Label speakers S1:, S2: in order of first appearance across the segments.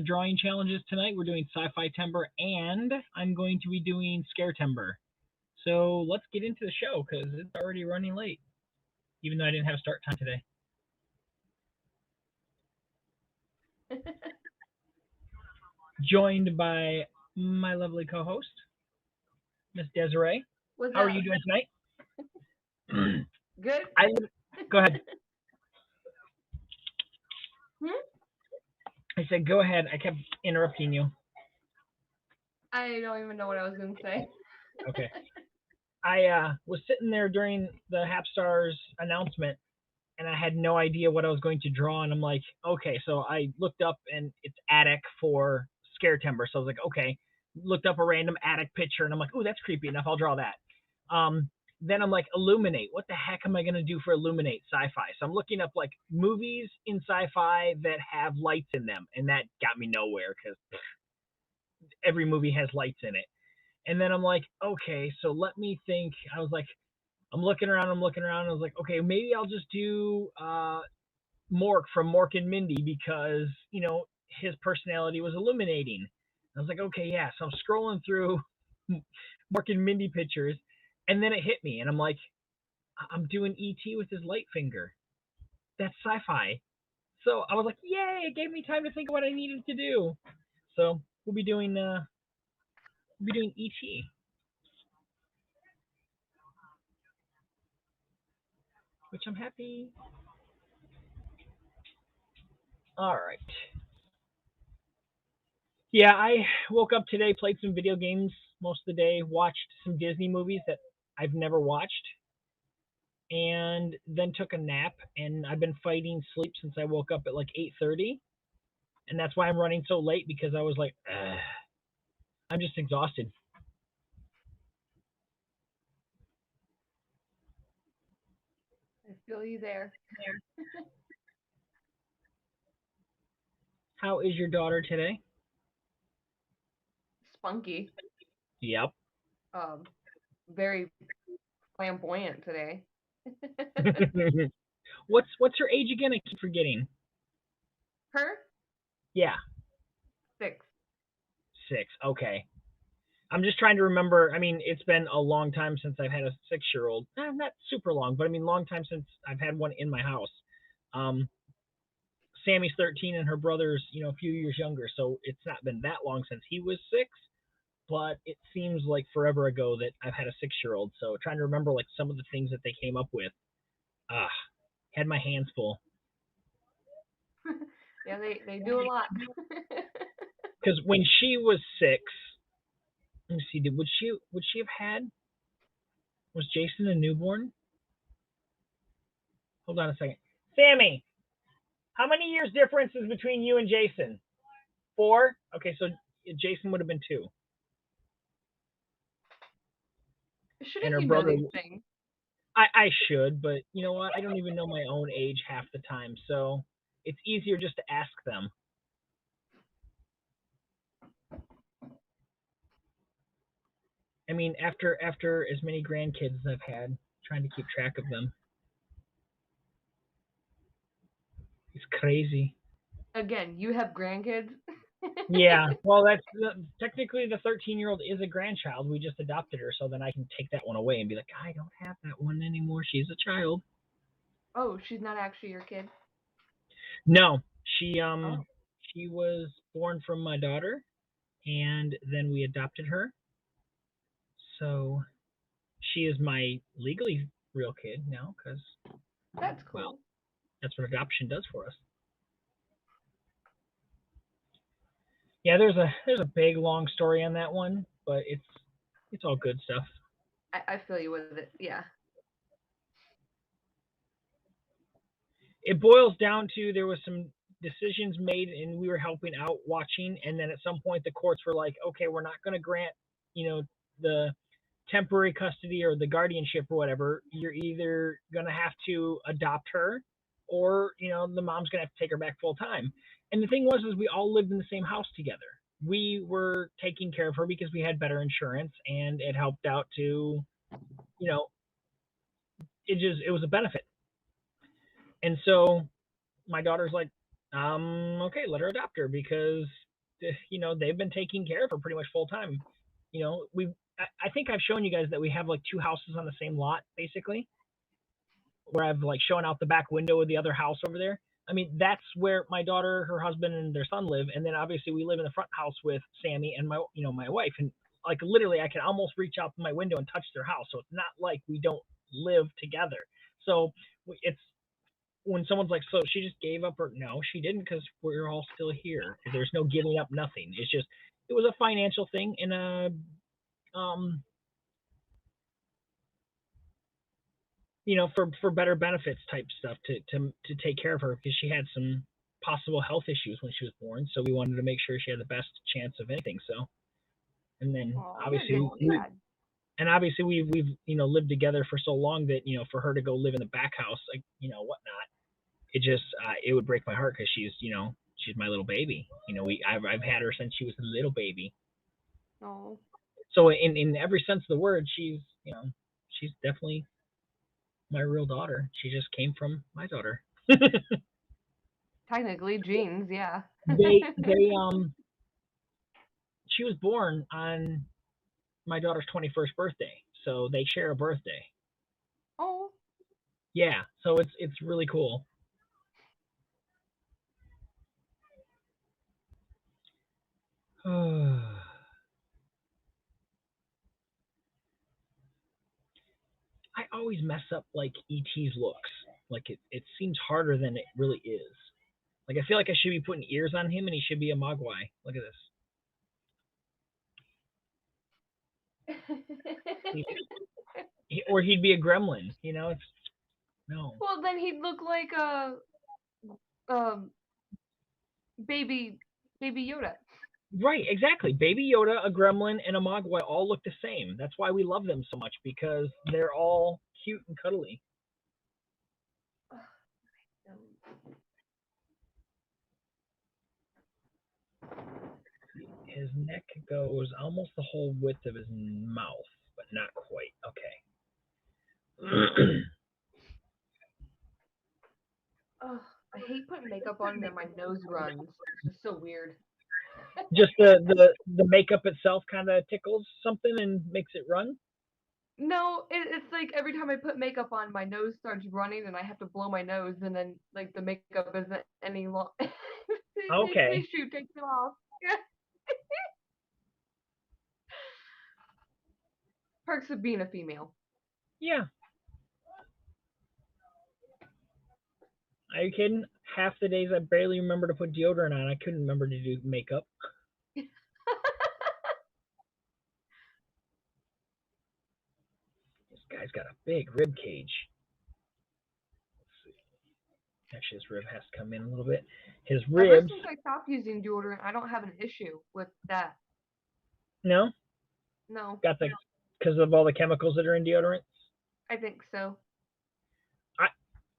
S1: drawing challenges tonight. We're doing Sci-Fi Timber, and I'm going to be doing Scare Timber. So let's get into the show because it's already running late, even though I didn't have a start time today. Joined by my lovely co-host, Miss Desiree. How are you doing tonight?
S2: Good.
S1: Go ahead.
S2: Hmm?
S1: I said, go ahead. I kept interrupting you.
S2: I don't even know what I was going to say.
S1: Okay. I was sitting there during the Hapstars announcement, and I had no idea what I was going to draw, and I'm like, okay. So I looked up, and it's attic for Scare Timber. So I was like, okay. Looked up a random attic picture, and I'm like, ooh, that's creepy enough. I'll draw that. Then I'm like, illuminate. What the heck am I going to do for illuminate sci-fi? So I'm looking up like movies in sci-fi that have lights in them, and that got me nowhere because every movie has lights in it. And then I'm like, okay, so let me think. I was like, I'm looking around. I was like, okay, maybe I'll just do Mork from Mork and Mindy because, his personality was illuminating. I was like, okay, yeah. So I'm scrolling through Mork and Mindy pictures, and then it hit me, and I'm like, I'm doing E.T. with his light finger. That's sci-fi. So I was like, yay! It gave me time to think of what I needed to do. So we'll be doing E.T. Which I'm happy. All right. Yeah, I woke up today, played some video games most of the day, watched some Disney movies that I've never watched, and then took a nap. And I've been fighting sleep since I woke up at like 8:30, and that's why I'm running so late because I was like, ugh. I'm just exhausted.
S2: I feel you there.
S1: How is your daughter today?
S2: Spunky.
S1: Yep.
S2: Very flamboyant today.
S1: What's her age again? I keep forgetting.
S2: Her?
S1: Yeah,
S2: 6.
S1: 6. Okay. I'm just trying to remember. I mean, it's been a long time since I've had a 6-year-old. Not super long, but I mean, long time since I've had one in my house. Um, Sammy's 13 and her brother's, a few years younger, so it's not been that long since he was 6. But it seems like forever ago that I've had a 6-year-old. So trying to remember like some of the things that they came up with. Ah, had my hands full.
S2: Yeah, they do a lot.
S1: Because when she was 6, let me see, would she have had, was Jason a newborn? Hold on a second. Sammy, how many years difference is between you and Jason? 4? Okay, so Jason would have been 2. And
S2: Shouldn't
S1: her
S2: you know
S1: brother,
S2: these things?
S1: I should, but you know what? I don't even know my own age half the time, so it's easier just to ask them. I mean, after as many grandkids as I've had, trying to keep track of them, it's crazy.
S2: Again, you have grandkids.
S1: Yeah, well, technically the 13-year-old is a grandchild. We just adopted her, so then I can take that one away and be like, I don't have that one anymore. She's a child.
S2: Oh, she's not actually your kid.
S1: No,
S2: Oh.
S1: she was born from my daughter, and then we adopted her. So she is my legally real kid now, because
S2: That's
S1: well,
S2: cool.
S1: that's what adoption does for us. Yeah, there's a big long story on that one, but it's all good stuff.
S2: I feel you with it. Yeah.
S1: It boils down to there was some decisions made and we were helping out watching, and then at some point the courts were like, okay, we're not going to grant, the temporary custody or the guardianship or whatever. You're either going to have to adopt her, or the mom's going to have to take her back full time. And the thing was is we all lived in the same house together. We were taking care of her because we had better insurance, and it helped out to, you know it was a benefit. And so my daughter's like, Okay, let her adopt her because they've been taking care of her pretty much full time. I think I've shown you guys that we have like two houses on the same lot, basically, where I've like shown out the back window of the other house over there. I mean, that's where my daughter, her husband, and their son live, and then obviously we live in the front house with Sammy and my wife, and like literally I can almost reach out my window and touch their house, so it's not like we don't live together. So it's when someone's like, "So she just gave up her?" No, she didn't, because we're all still here. There's no giving up nothing. It's just it was a financial thing and a um for better benefits type stuff to take care of her because she had some possible health issues when she was born. So we wanted to make sure she had the best chance of anything. So and then
S2: Oh, you're a
S1: obviously
S2: good dad.
S1: we've lived together for so long that for her to go live in the back house, like whatnot, it just it would break my heart because she's my little baby. I've had her since she was a little baby.
S2: Oh,
S1: So in every sense of the word, she's definitely my real daughter. She just came from my daughter.
S2: technically genes, yeah.
S1: They she was born on my daughter's 21st birthday, so they share a birthday.
S2: Oh,
S1: Yeah, so it's really cool. I always mess up like ET's looks. Like it seems harder than it really is. Like I feel like I should be putting ears on him and he should be a Mogwai. Look at this. Or he'd be a gremlin. It's no.
S2: well, then he'd look like a baby Yoda.
S1: Right, exactly. Baby Yoda, a gremlin, and a Mogwai all look the same. That's why we love them so much because they're all cute and cuddly. His neck goes almost the whole width of his mouth, but not quite. Okay.
S2: Ugh, I hate putting makeup on and then my nose runs. It's just so weird.
S1: Just the makeup itself kind of tickles something and makes it run.
S2: No, it's like every time I put makeup on, my nose starts running and I have to blow my nose, and then like the makeup isn't any long.
S1: Okay.
S2: Tissue takes it off. Perks of being a female.
S1: Yeah. Are you kidding? Half the days I barely remember to put deodorant on. I couldn't remember to do makeup. This guy's got a big rib cage. Actually, his rib has to come in a little bit. His
S2: Ever
S1: ribs.
S2: since I stopped using deodorant, I don't have an issue with that.
S1: No,
S2: No,
S1: got the because of all the chemicals that are in deodorant.
S2: I think so.
S1: I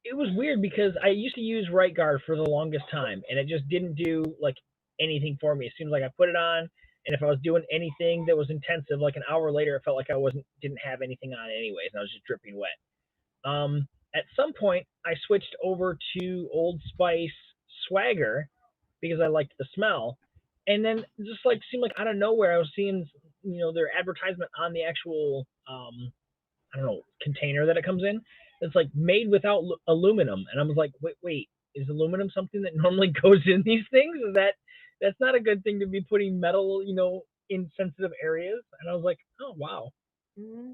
S1: it was weird because I used to use Right Guard for the longest time, and it just didn't do like anything for me. It seems like I put it on, and if I was doing anything that was intensive, like an hour later, it felt like I didn't have anything on anyways, and I was just dripping wet. At some point, I switched over to Old Spice Swagger because I liked the smell, and then just like seemed like out of nowhere, I was seeing their advertisement on the actual I don't know container that it comes in. It's like made without aluminum, and I was like, wait, is aluminum something that normally goes in these things? That's not a good thing to be putting metal, in sensitive areas. And I was like, oh wow.
S2: Mhm.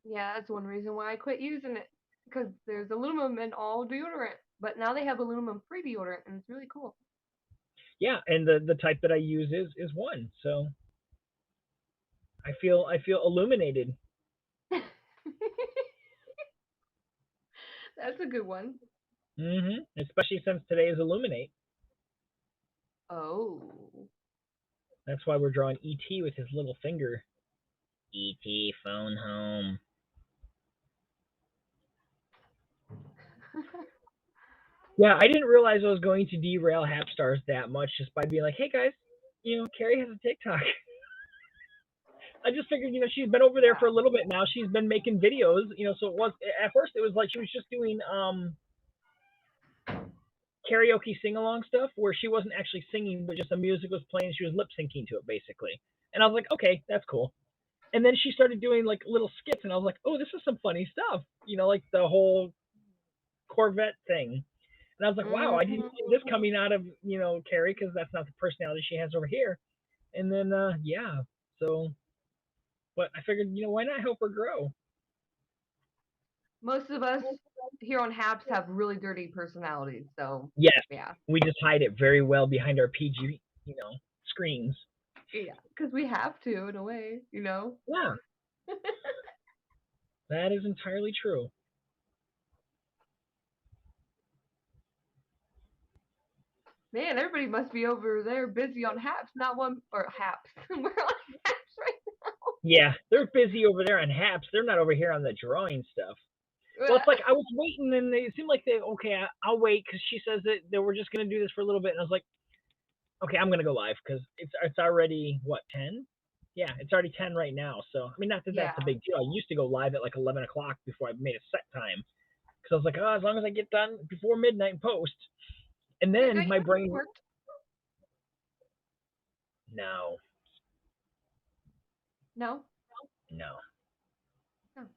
S2: Yeah, that's one reason why I quit using it, because there's aluminum in all deodorant. But now they have aluminum-free deodorant, and it's really cool.
S1: Yeah, and the type that I use is one. So I feel illuminated.
S2: That's a good one.
S1: Especially since today is Illuminate.
S2: Oh.
S1: That's why we're drawing ET with his little finger. ET phone home. Yeah, I didn't realize I was going to derail Hapstars that much just by being like, hey guys, Carrie has a TikTok. I just figured, she's been over there for a
S2: Yeah.
S1: little bit now. She's been making videos, so it was at first it was like she was just doing karaoke sing along stuff where she wasn't actually singing, but just the music was playing. She was lip syncing to it basically, and I was like, okay, that's cool. And then she started doing like little skits, and I was like, oh, this is some funny stuff. Like the whole Corvette thing. And I was like, wow, I didn't
S2: Mhm.
S1: see this coming out of Carrie because that's not the personality she has over here. And then yeah, so but I figured why not help her grow?
S2: Most of us here on Haps have really dirty personalities, so
S1: Yes,
S2: yeah.
S1: we just hide it very well behind our PG screens.
S2: Yeah, because we have to in a way,
S1: Yeah, that is entirely true.
S2: Man, everybody must be over there busy on Haps, not one or Haps. We're on Haps right
S1: Yeah, they're busy over there on Haps. They're not over here on the drawing stuff. Well,
S2: now.
S1: it's like I was waiting, and it seemed like okay, I'll wait because she says that they were just gonna do this for a little bit, and I was like, okay, I'm gonna go live because it's already what 10. Yeah, it's already 10 right now. So I mean, not that that's
S2: Yeah.
S1: a big deal. I used to go live at like 11 o'clock before I made a set time because I was like, oh, as long as I get done before midnight and post, and
S2: Yeah,
S1: then
S2: got you
S1: my brain,
S2: worked.
S1: no,
S2: No?
S1: no,
S2: No.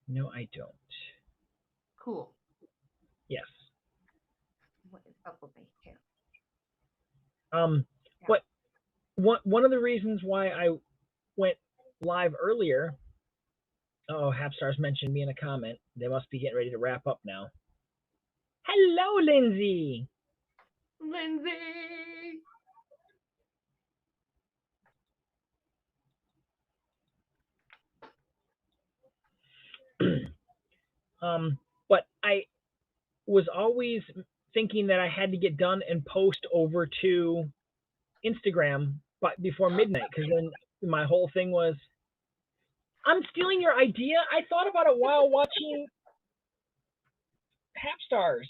S1: no, I don't.
S2: Cool.
S1: Yes.
S2: What is up with my hair?
S1: Um,
S2: Yeah.
S1: but one of the reasons why I went live earlier. Oh, Hapstars mentioned me in a comment. They must be getting ready to wrap up now. Hello, Lindsay.
S2: Lindsay!
S1: But I was always thinking that I had to get done and post over to Instagram but before midnight because then my whole thing was I'm stealing your idea. I thought about it while watching Hapstars.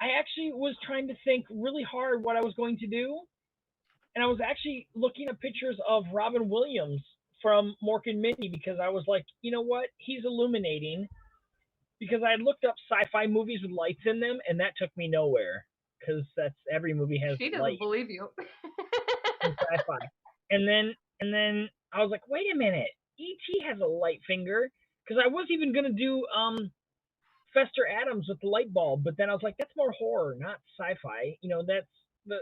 S1: I actually was trying to think really hard what I was going to do, and I was actually looking at pictures of Robin Williams from Mork and Mindy because I was like, you know what? He's illuminating because I had looked up sci-fi movies with lights in them, and that took me nowhere because that's every movie has
S2: She doesn't
S1: light
S2: believe you.
S1: in sci-fi. And then I was like, wait a minute, E.T. has a light finger because I was even gonna do Fester Adams with the light bulb, but then I was like, that's more horror, not sci-fi. That's the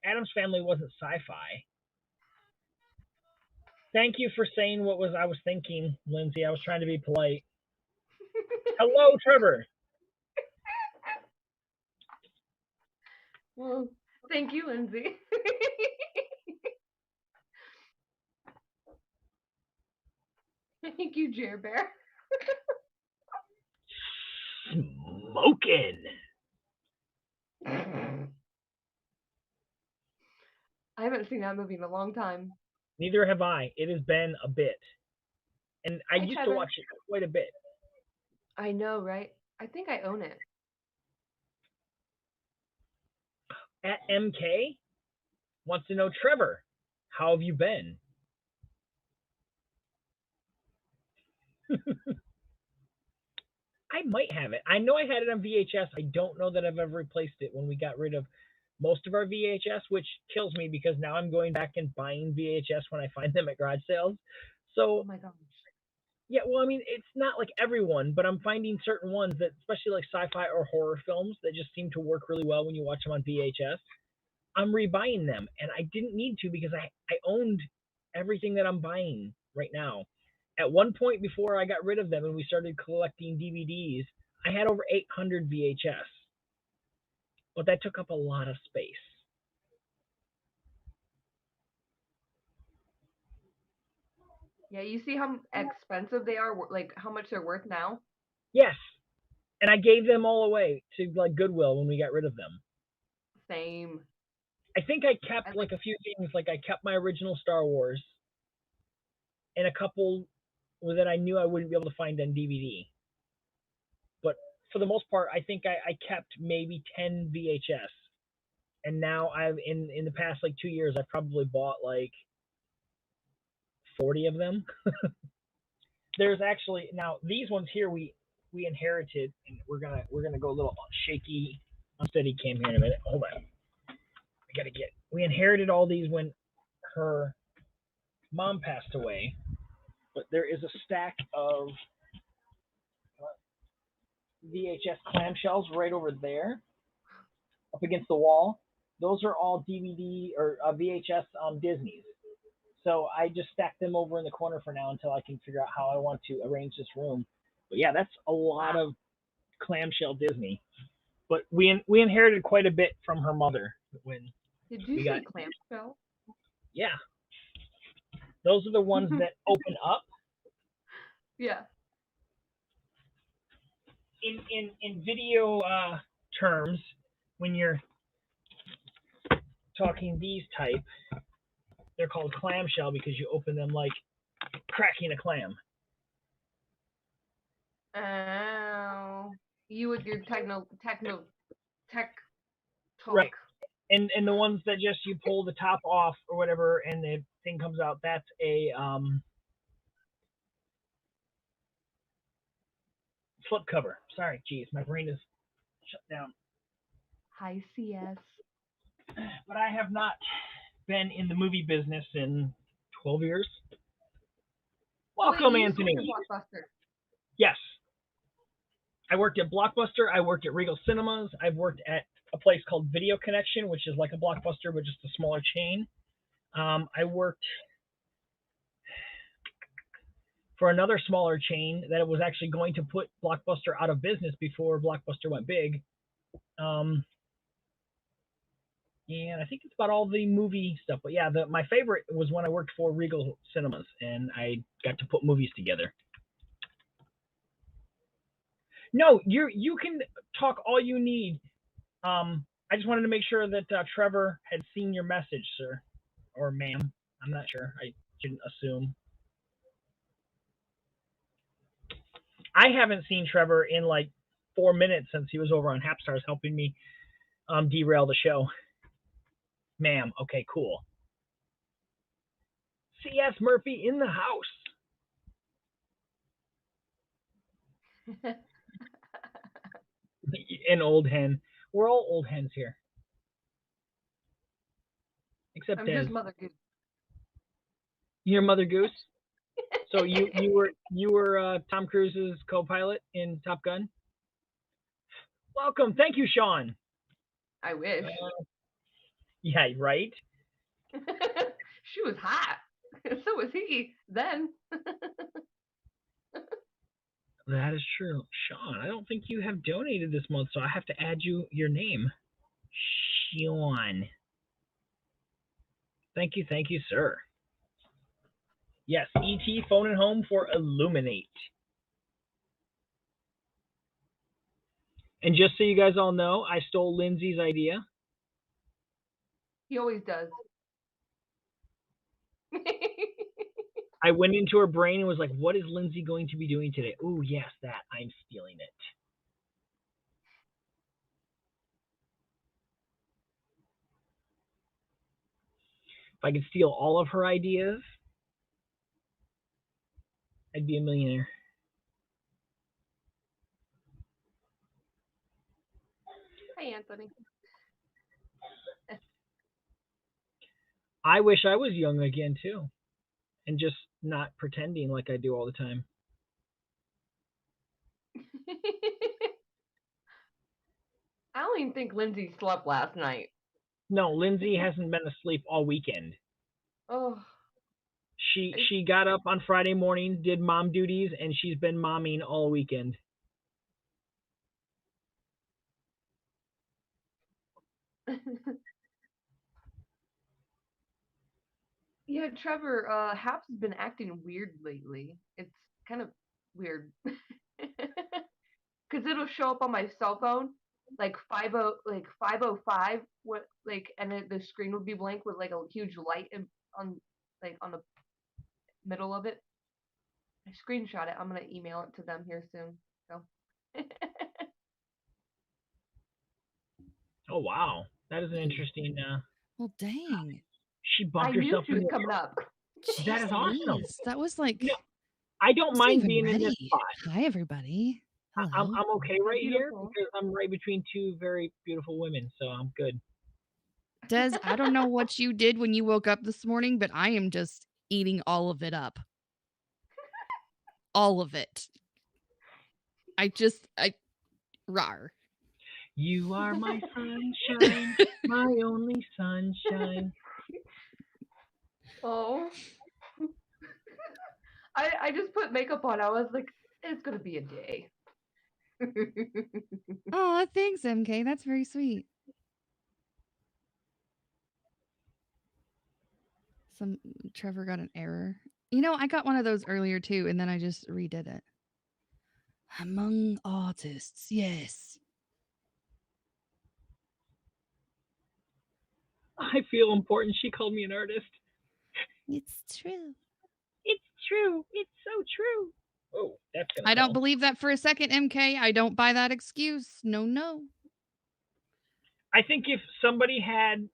S1: Adams Family wasn't sci-fi. Thank you for saying what was I was thinking, Lindsay. I was trying to be polite. Hello, Trevor.
S2: Well, thank you, Lindsay. Thank you, Jer Bear.
S1: Smoking.
S2: I haven't seen that movie in a long time.
S1: Neither have I. It has been a bit, and I
S2: Hi,
S1: used to
S2: Trevor.
S1: watch it quite a bit.
S2: I know, right? I think I own it.
S1: At MK wants to know, Trevor, how have you been? I might have it. I know I had it on VHS. I don't know that I've ever replaced it when we got rid of most of our VHS, which kills me because now I'm going back and buying VHS when I find them at garage sales.
S2: Oh
S1: So
S2: my gosh.
S1: yeah, well, I mean, it's not like everyone, but I'm finding certain ones that, especially like sci-fi or horror films, that just seem to work really well when you watch them on VHS. I'm rebuying them, and I didn't need to because I owned everything that I'm buying right now. At one point before I got rid of them and we started collecting DVDs, I had over 800 VHS, but that took up a lot of space.
S2: Yeah, you see how expensive they are, like how much they're worth now?
S1: Yes, and I gave them all away to like Goodwill when we got rid of them.
S2: Same.
S1: I think I
S2: I
S1: kept
S2: like
S1: like a few things, like I kept my original Star Wars and a couple that I knew I wouldn't be able to find on DVD. But for the most part, I think I kept maybe 10 VHS, and now I've in the past like 2 years, I've probably bought like 40 of them. There's actually now these ones here we inherited, and we're gonna go a little shaky Unsteady came here in a minute. Hold on. We inherited all these when her mom passed away, but there is a stack of VHS clamshells right over there, up against the wall. Those are all DVD or VHS Disney's. So I just stacked them over in the corner for now until I can figure out how I want to arrange this room. But yeah, that's a lot of clamshell Disney. But we inherited quite a bit from her mother when
S2: Did you
S1: we got
S2: say clamshell?
S1: yeah. Those are the ones that open up.
S2: Yeah.
S1: In video terms, when you're talking these type, they're called clamshell because you open them like cracking a clam.
S2: Oh, you with your tech
S1: Right.
S2: talk.
S1: And the ones that just you pull the top off or whatever and the thing comes out, that's a flip cover. Sorry, geez, my brain is shut down.
S2: Hi, CS.
S1: But I have not been in the movie business in 12 years. Welcome,
S2: Wait, you
S1: Anthony.
S2: used to work at Blockbuster.
S1: Yes. I worked at Blockbuster. I worked at Regal Cinemas. I've worked at a place called Video Connection, which is like a Blockbuster, but just a smaller chain. I worked for another smaller chain that was actually going to put Blockbuster out of business before Blockbuster went big. And I think it's about all the movie stuff. But yeah, my favorite was when I worked for Regal Cinemas and I got to put movies together. No, you can talk all you need. I just wanted to make sure that Trevor had seen your message, sir, or ma'am. I'm not sure. I shouldn't assume. I haven't seen Trevor in like 4 minutes since he was over on Hapstars helping me derail the show. Ma'am, okay, cool. C.S. Murphy in the house. An old hen. We're all old hens here. Except
S2: I'm
S1: Des.
S2: just Mother Goose.
S1: You're Mother Goose? So you were Tom Cruise's co-pilot in Top Gun? Welcome. Thank you, Sean.
S2: I wish.
S1: Yeah, right?
S2: She was hot. So was he then.
S1: That is true. Sean, I don't think you have donated this month, so I have to add your name. Sean. Thank you, sir. Yes, E.T. phoning home for Illuminate. And just so you guys all know, I stole Lindsay's idea.
S2: He always does.
S1: I went into her brain and was like, what is Lindsay going to be doing today? Ooh, yes, that. I'm stealing it. If I could steal all of her ideas, I'd be a millionaire.
S2: Hi, Anthony.
S1: I wish I was young again, too. And just not pretending like I do all the time.
S2: I don't even think Lindsay slept last night.
S1: No, Lindsay hasn't been asleep all weekend.
S2: Oh.
S1: She got up on Friday morning, did mom duties, and she's been momming all weekend.
S2: Yeah, Trevor, Haps has been acting weird lately. It's kind of weird. Cause it'll show up on my cell phone like 505 what like and the screen would be blank with like a huge light on on the middle of it. I screenshot it. I'm gonna email it to them here soon. So
S1: Oh wow, that is an interesting.
S3: Well, dang.
S1: She
S2: I
S1: bumped
S2: knew
S1: herself
S2: she
S1: in
S2: was
S1: the.
S2: coming up.
S3: Jeez
S1: That is awesome.
S3: Louise. That was like
S1: No, I don't
S3: wasn't
S1: mind
S3: even
S1: being in this
S3: ready.
S1: spot.
S3: Hi, everybody. Hello.
S1: I'm okay
S2: So
S1: right here
S2: beautiful.
S1: because I'm right between two very beautiful women, so I'm good.
S3: Des, I don't know what you did when you woke up this morning, but I am just eating all of it up. All of it. Rar.
S1: You are my sunshine, my only sunshine.
S2: Oh. I just put makeup on. I was like, it's gonna be a day.
S3: Oh, thanks, MK. That's very sweet. Trevor got an error. I got one of those earlier too, and then I just redid it. Among artists, yes.
S1: I feel important. She called me an artist.
S3: It's true.
S1: It's true. It's so true. Oh, that's gonna.
S3: I don't believe that for a second, MK. I don't buy that excuse. No.
S1: I think if somebody had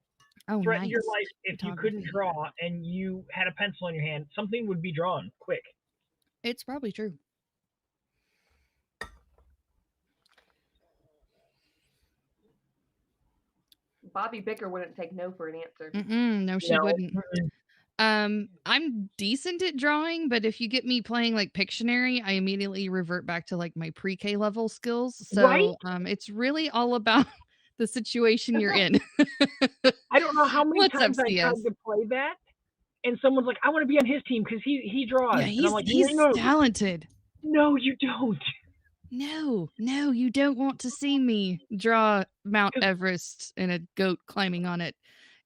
S1: threatened
S3: nice.
S1: your life if you couldn't draw and you had a pencil in your hand, something would be drawn quick.
S3: It's probably true.
S2: Bobby Bicker wouldn't take no for an answer.
S3: No, she wouldn't. I'm decent at drawing, but if you get me playing like Pictionary, I immediately revert back to like my pre-K level skills. So
S1: Right?
S3: It's really all about the situation you're in.
S1: I don't know how many
S3: What's
S1: times
S3: up,
S1: I
S3: CS?
S1: tried to play that, and someone's like, "I want to be on his team because he draws."
S3: Yeah,
S1: and I'm like,
S3: he's
S1: "No,
S3: talented.
S1: no, you don't."
S3: No, you don't want to see me draw Mount
S1: 'Cause-
S3: Everest and a goat climbing on it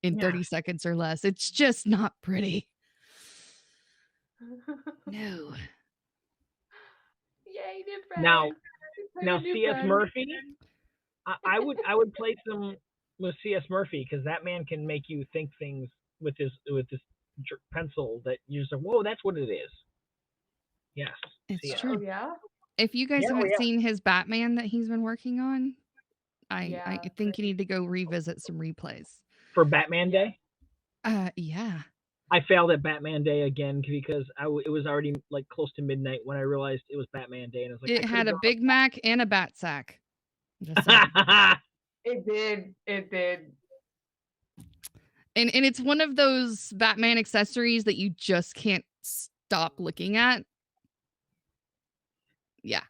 S3: in
S1: Yeah.
S3: 30 seconds or less. It's just not pretty. No.
S2: Yay, new friend.
S1: Now CS Murphy, I would play some with CS Murphy because that man can make you think things with this pencil that you're just like, whoa, that's what it is. Yes,
S3: It's
S1: CS.
S3: true.
S2: Oh yeah.
S3: If you guys
S1: Yeah,
S3: haven't
S1: yeah.
S3: seen his Batman that he's been working on, I
S2: Yeah,
S3: think you need to go revisit some replays.
S1: For Batman Day.
S3: Yeah.
S1: I failed at Batman Day again because it was already like close to midnight when I realized it was Batman Day, and I was like,
S3: It had a Big Mac and a bat sack. Just
S2: It did.
S3: And it's one of those Batman accessories that you just can't stop looking at. Yeah.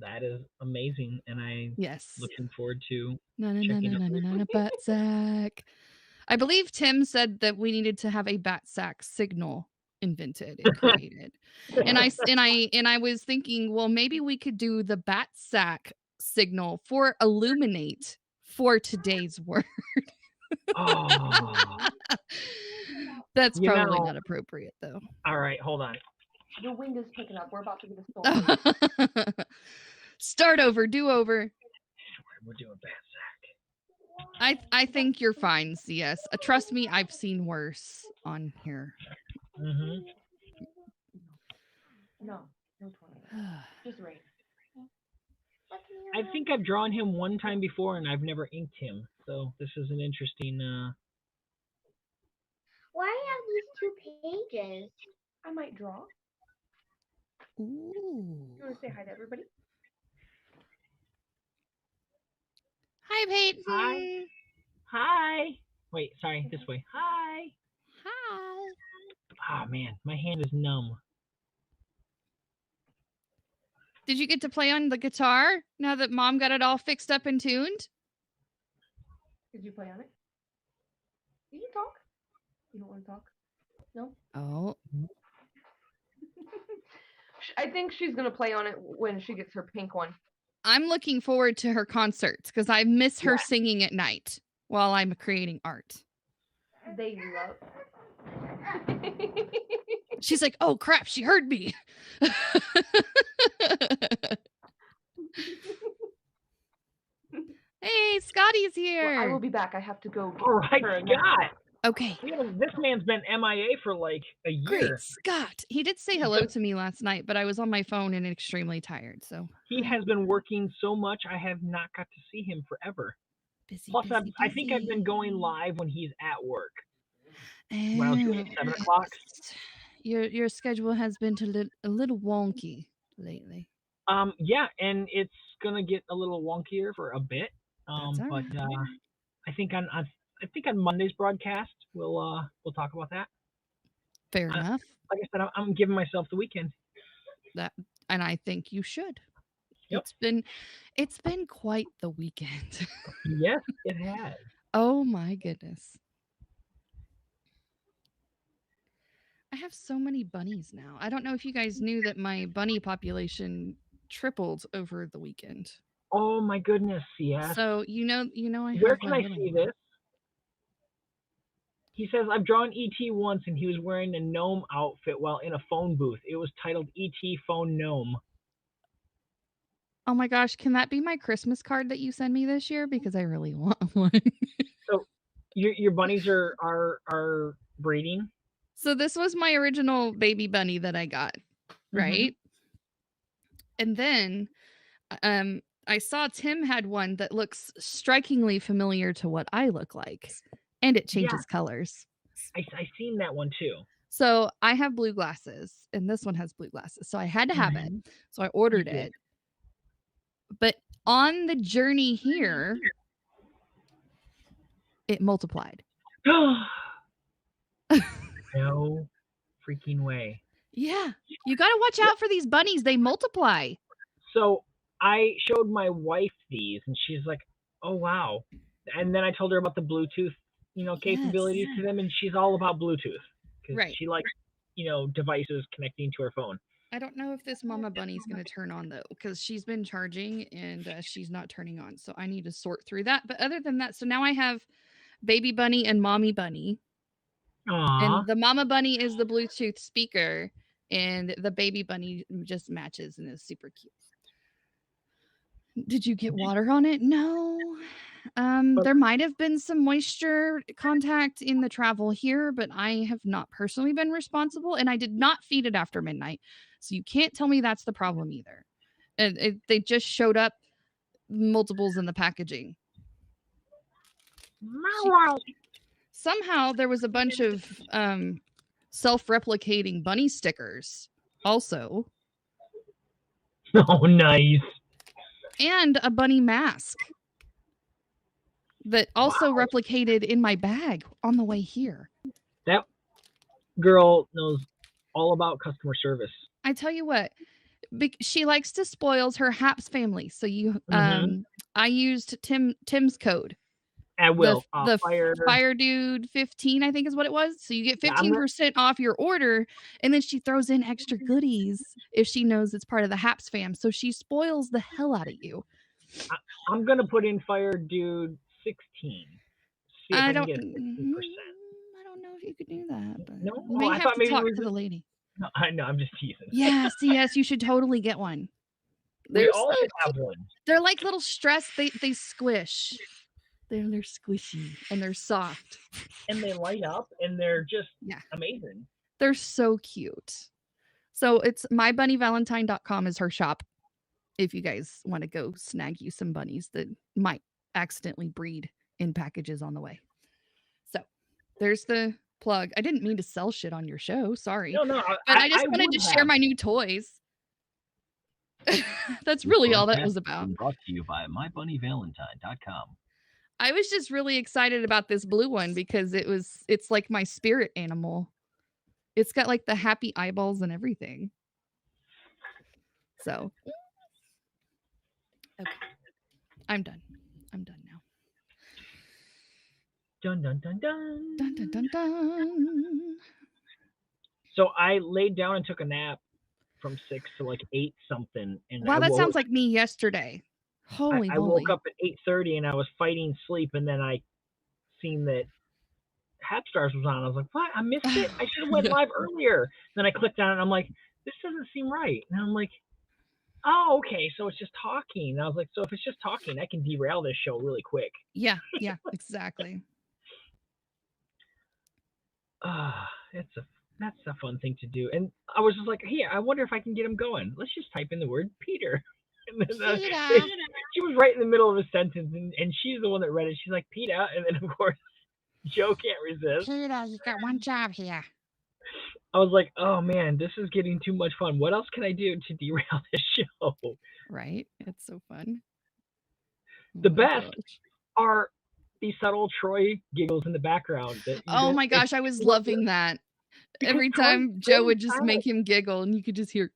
S1: That is amazing, and I'm looking forward to checking
S3: a bat sack. I believe Tim said that we needed to have a bat sack signal invented and created. and I was thinking, well, maybe we could do the bat sack signal for illuminate for today's word.
S1: Oh.
S3: That's probably not appropriate though.
S1: All right, hold on.
S2: The wind is picking up. We're about to get a storm.
S3: Start over, do over.
S1: We're doing bat sack.
S3: I think you're fine, CS. Trust me, I've seen worse on here.
S1: Mm-hmm.
S2: No tornado. Just rain.
S1: I think I've drawn him one time before, and I've never inked him. So this is an interesting.
S4: Why have these 2 pages?
S2: I might draw.
S3: Ooh.
S2: You want to say hi to everybody?
S3: Hi, Peyton.
S1: Hi. Wait, sorry, this way. Hi.
S3: Hi.
S1: Oh man, my hand is numb.
S3: Did you get to play on the guitar now that Mom got it all fixed up and tuned?
S2: Did you play on it? You can talk. You don't want to talk? No?
S3: Oh.
S2: I think she's going to play on it when she gets her pink one.
S3: I'm looking forward to her concerts because I miss her singing at night while I'm creating art.
S2: They love.
S3: She's like, oh crap, she heard me. Hey, Scotty's here.
S2: Well, I will be back. I have to go.
S1: All right, Scott.
S3: Okay.
S1: This man's been MIA for like a year.
S3: Great, Scott. He did say hello to me last night, but I was on my phone and extremely tired. So
S1: he has been working so much. I have not got to see him forever.
S3: Busy.
S1: I think I've been going live when he's at work.
S3: Well,
S1: 7 o'clock.
S3: Your schedule has been a little wonky lately.
S1: Yeah, and it's gonna get a little wonkier for a bit.
S3: That's all
S1: But
S3: right.
S1: I think on Monday's broadcast we'll talk about that.
S3: Fair
S1: Uh,
S3: enough.
S1: like I said, I'm giving myself the weekend.
S3: That, and I think you should.
S1: Yep.
S3: It's been quite the weekend.
S1: Yes, it has.
S3: Oh my goodness. I have so many bunnies now. I don't know if you guys knew that my bunny population tripled over the weekend.
S1: Oh my goodness, yes.
S3: So I
S1: Where
S3: have
S1: can
S3: a
S1: I
S3: little
S1: see
S3: one.
S1: this? He says I've drawn ET once, and he was wearing a gnome outfit while in a phone booth. It was titled ET Phone Gnome.
S3: Oh my gosh, can that be my Christmas card that you send me this year? Because I really want one.
S1: So your bunnies are breeding.
S3: So this was my original baby bunny that I got, right? And then I saw Tim had one that looks strikingly familiar to what I look like, and it
S1: Yeah,
S3: changes colors.
S1: I seen that one too.
S3: So I have blue glasses, and this one has blue glasses. So I had to have it.
S1: Mhm.
S3: So I
S1: You
S3: ordered
S1: did.
S3: it. But on the journey here, it multiplied.
S1: No freaking way.
S3: Yeah. You got to watch out for these bunnies. They multiply.
S1: So I showed my wife these, and she's like, "Oh wow!" And then I told her about the Bluetooth, capabilities to them, and she's all about Bluetooth because
S3: Right.
S1: she likes, devices connecting to her phone.
S3: I don't know if this mama bunny's going to turn on though, because she's been charging and she's not turning on. So I need to sort through that. But other than that, so now I have baby bunny and mommy bunny.
S1: Aww.
S3: And the mama bunny is the Bluetooth speaker, and the baby bunny just matches and is super cute. Did you get water on it? No. There might have been some moisture contact in the travel here, but I have not personally been responsible, and I did not feed it after midnight. So you can't tell me that's the problem either. And they just showed up multiples in the packaging. Somehow there was a bunch of self-replicating bunny stickers also.
S1: Oh, nice.
S3: And a bunny mask that also replicated in my bag on the way here.
S1: That girl knows all about customer service.
S3: I tell you what, she likes to spoil her Haps family. So I used Tim's code.
S1: I will.
S3: The Fire Dude 15, I think is what it was. So you get 15% off your order, and then she throws in extra goodies if she knows it's part of the Haps fam. So she spoils the hell out of you.
S1: I'm gonna put in Fire Dude 16. See if I can get 15%.
S3: I don't know if you could do that. But
S1: no,
S3: you may have to talk to the lady.
S1: No, I know. I'm just teasing.
S3: Yes, you should totally get one.
S1: We all should have one.
S3: They're like little stress. They squish. They're squishy and they're soft.
S1: And they light up and they're just amazing.
S3: They're so cute. So it's mybunnyvalentine.com is her shop. If you guys want to go snag you some bunnies that might accidentally breed in packages on the way. So there's the plug. I didn't mean to sell shit on your show. Sorry.
S1: No.
S3: But I just wanted to share my new toys. That's really all that was about.
S5: Brought to you by mybunnyvalentine.com.
S3: I was just really excited about this blue one because it's like my spirit animal. It's got like the happy eyeballs and everything. So, okay. I'm done now.
S1: Dun dun dun dun.
S3: Dun dun dun dun.
S1: So I laid down and took a nap from 6 to like 8 something. And
S3: wow, that sounds like me yesterday. Holy moly.
S1: I woke up at 8:30 and I was fighting sleep, and then I seen that Hapstars was on. I was like, what? I missed it? I should have went live earlier. Then I clicked on it and I'm like, this doesn't seem right. And I'm like, oh, okay, so it's just talking. And I was like, so if it's just talking, I can derail this show really quick.
S3: Yeah, exactly.
S1: That's a fun thing to do. And I was just like, hey, I wonder if I can get him going. Let's just type in the word Peter. And then, she was right in the middle of a sentence, and she's the one that read it. She's like, Peter. And then, of course, Joe can't resist.
S3: Peter, you got one job here.
S1: I was like, oh man, this is getting too much fun. What else can I do to derail this show?
S3: Right? It's so fun. Oh
S1: The
S3: my
S1: best
S3: gosh.
S1: are the subtle Troy giggles in the background. That you
S3: Oh
S1: don't,
S3: my gosh, I was loving that.
S1: because
S3: Every
S1: Troy's
S3: time Joe
S1: very
S3: would just
S1: silent.
S3: make him giggle and you could just hear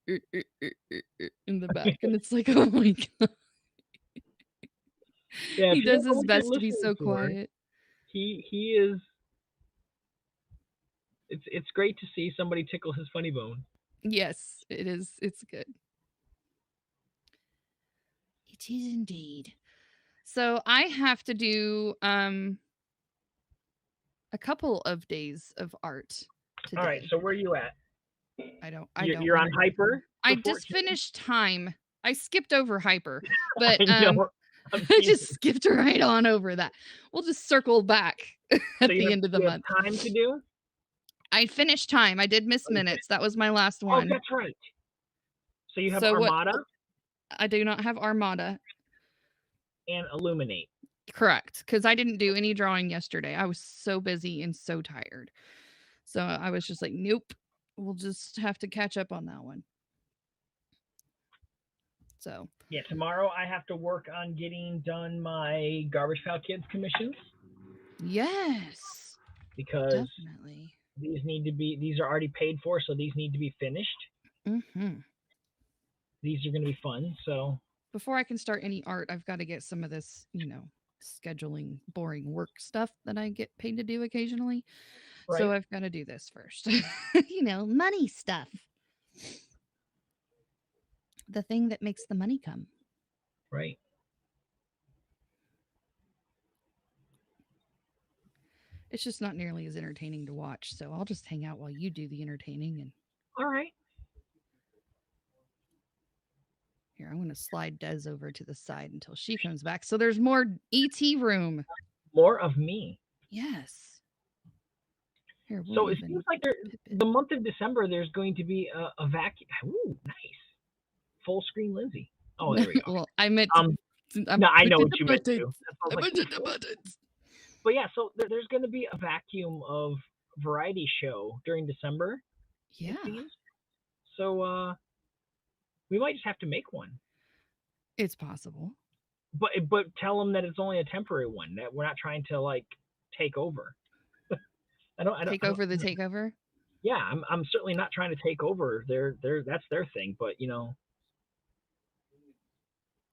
S3: in the back. And it's like, oh my God.
S1: Yeah, if
S3: He
S1: you
S3: does
S1: don't know
S3: his
S1: what you're
S3: best to be
S1: listening
S3: so
S1: for,
S3: quiet.
S1: he is. It's great to see somebody tickle his funny bone.
S3: Yes, it is. It's good. It is indeed. So I have to do a couple of days of art today.
S1: All right, so where are you at?
S3: I don't
S1: You're on
S3: remember.
S1: Hyper.
S3: I
S1: for
S3: just
S1: 14?
S3: finished Time. I skipped over Hyper, but
S1: I know. I'm
S3: I
S1: teasing.
S3: just skipped right on over that. We'll just circle back at
S1: So
S3: the end of the
S1: you
S3: month.
S1: have time to do?
S3: I finished Time. I did miss
S1: Okay.
S3: minutes. That was my last
S1: Oh,
S3: one.
S1: that's right. So you have
S3: So what?
S1: Armada
S3: I do not have Armada.
S1: and Illuminate.
S3: Correct, because I didn't do any drawing yesterday. I was so busy and so tired. So I was just like, nope, we'll just have to catch up on that one. So
S1: Yeah, tomorrow I have to work on getting done my Garbage Pail Kids commissions
S3: yes,
S1: because
S3: definitely.
S1: these are already paid for, so these need to be finished.
S3: Mm-hmm.
S1: These are going to be fun. So
S3: Before I can start any art, I've got to get some of this, scheduling boring work stuff that I get paid to do occasionally.
S1: right,
S3: So I've got to do this first. Money stuff. The thing that makes the money come.
S1: right.
S3: It's just not nearly as entertaining to watch. So I'll just hang out while you do the entertaining. And
S1: All right.
S3: here, I'm going to slide Des over to the side until she comes back. So there's more ET room.
S1: More of me.
S3: Yes. Here, we'll
S1: So it
S3: even
S1: seems like
S3: pip
S1: the
S3: it.
S1: month of December there's going to be a vacuum. Ooh, nice. Full screen Lindsay. Oh, there we go.
S3: Well, I meant
S1: No, I know
S3: pushing
S1: what
S3: the
S1: you meant to.
S3: buttons.
S1: That's what I
S3: I'm
S1: was
S3: pushing
S1: like,
S3: the buttons.
S1: but yeah, so there's going to be a vacuum of variety show during December.
S3: Yeah.
S1: It seems. So we might just have to make one.
S3: It's possible.
S1: But tell them that it's only a temporary one. That we're not trying to like take over. I don't
S3: Take over the takeover.
S1: Yeah, I'm certainly not trying to take over. That's their thing. But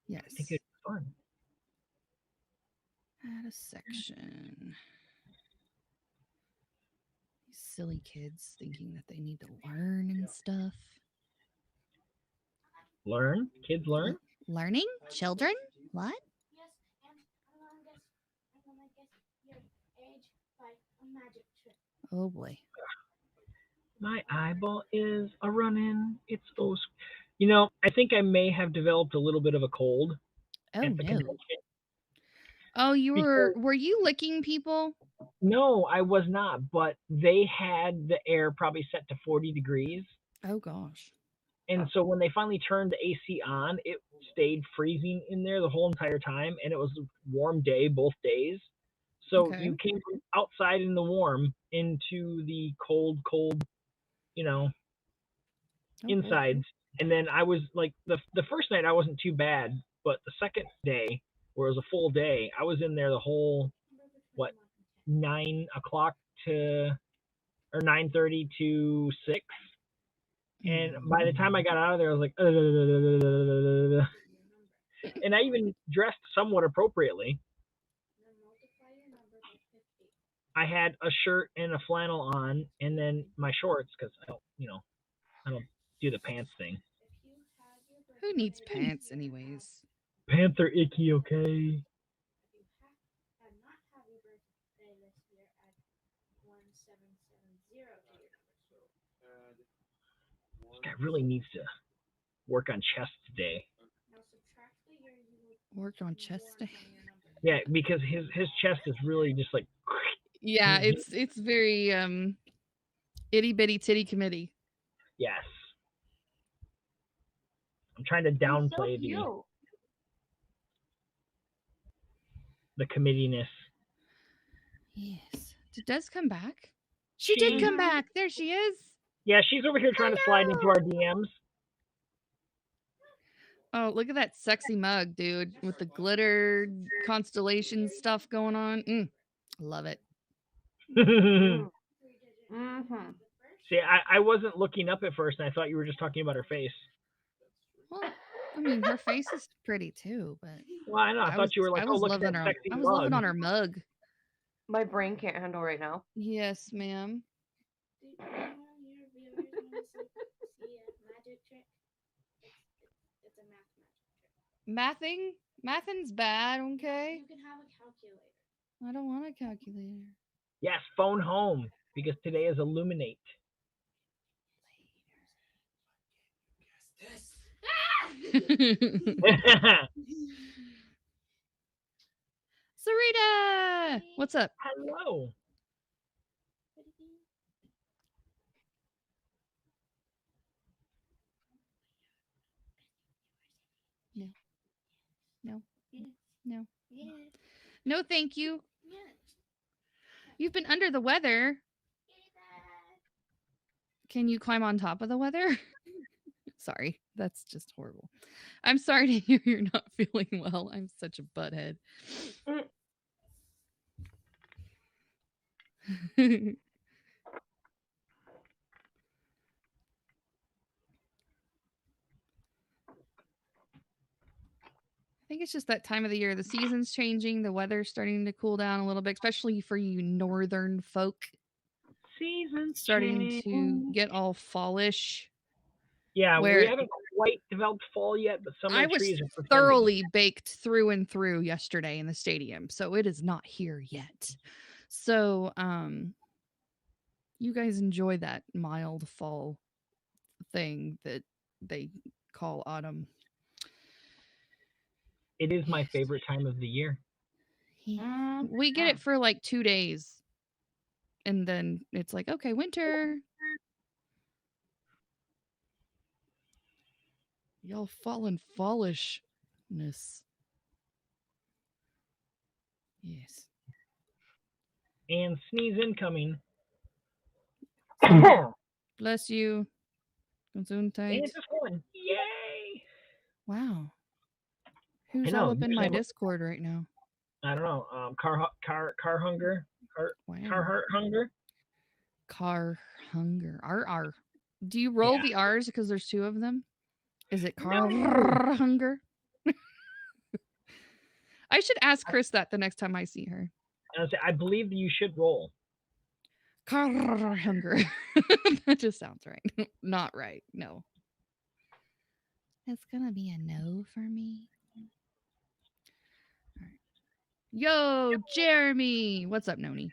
S3: Yes.
S1: I think it's fun.
S3: Add a section. These silly kids thinking that they need to learn and stuff.
S1: Learn, kids learn.
S3: Learning? Children? What?
S4: Yes, and I'm gonna guess your age by a magic trick.
S3: Oh boy.
S1: My eyeball is a running. It's those. I think I may have developed a little bit of a cold
S3: Oh
S1: at the
S3: no.
S1: convention.
S3: Oh,
S1: Because
S3: were you licking people?
S1: no, I was not, but they had the air probably set to 40 degrees.
S3: Oh gosh.
S1: And so when they finally turned the AC on, it stayed freezing in there the whole entire time, and it was a warm day both days. So
S3: Okay.
S1: you came from outside in the warm into the cold,
S3: Oh, boy.
S1: insides. And then I was like, the first night I wasn't too bad, but the second day, where it was a full day, I was in there the whole, 9 o'clock to, or 9:30 to 6. And by the time I got out of there, I was like, and I even dressed somewhat appropriately. I had a shirt and a flannel on, and then my shorts because I don't do the pants thing.
S3: Who needs pants anyways?
S1: Pants are icky, okay? This guy really needs to work on chest today.
S3: Worked on chest day.
S1: Yeah, because his chest is really just like.
S3: Yeah, it's very itty bitty titty committee.
S1: Yes. I'm trying to
S2: He's so
S1: downplay
S2: cute.
S1: the committiness.
S3: Yes. Did Des come back? She did come back. There she is.
S1: Yeah, she's over here trying to slide into our DMs.
S3: Oh, look at that sexy mug, dude, with the glitter constellation stuff going on. Love it.
S2: Mm-hmm.
S1: See, I wasn't looking up at first, and I thought you were just talking about her face.
S3: Well, I mean, her face is pretty too, but
S1: Well, I know. I thought you were like, oh, look at that sexy
S3: I was
S1: mug.
S3: loving on her mug.
S2: My brain can't handle right now.
S3: Yes, ma'am.
S4: Do you know your viewers want to see a magic trick? It's a math trick.
S3: Mathing's bad, okay?
S4: You can have a calculator.
S3: I don't want a calculator.
S1: Yes, phone home, because today is Illuminate.
S3: Sarita! What's up?
S1: Hello.
S3: No. No.
S4: Yeah.
S3: No, thank you.
S4: Yeah.
S3: You've been under the weather. Can you climb on top of the weather? Sorry, that's just horrible. I'm sorry to hear you're not feeling well. I'm such a butthead. I think it's just that time of the year. The season's changing. The weather's starting to cool down a little bit, especially for you northern folk.
S1: Season's
S3: Starting to get all fallish.
S1: Yeah,
S3: where
S1: we haven't quite developed fall yet, but some of
S3: I
S1: the
S3: was
S1: trees are pretending.
S3: thoroughly baked through and through yesterday in the stadium, so it is not here yet. So, you guys enjoy that mild fall thing that they call autumn.
S1: It is my favorite time of the year.
S3: We get it for like 2 days, and then it's like, okay, winter. Y'all fallen fallishness. Yes.
S1: And sneeze incoming.
S3: Bless you. Gesundheit.
S1: And just one. Yay!
S3: Wow. Who's
S1: know,
S3: all up in my
S1: usually I'm-
S3: Discord right now?
S1: I don't know. Car hunger.
S3: Wow.
S1: Carheart hunger.
S3: Car hunger. R. Do you roll the R's because there's 2 of them? Is it car hunger? I should ask Chris that the next time I see her.
S1: I believe that you should roll.
S3: Car hunger. That just sounds right. Not right. No. It's gonna be a no for me. All right. Yo, Jeremy. What's up, Noni?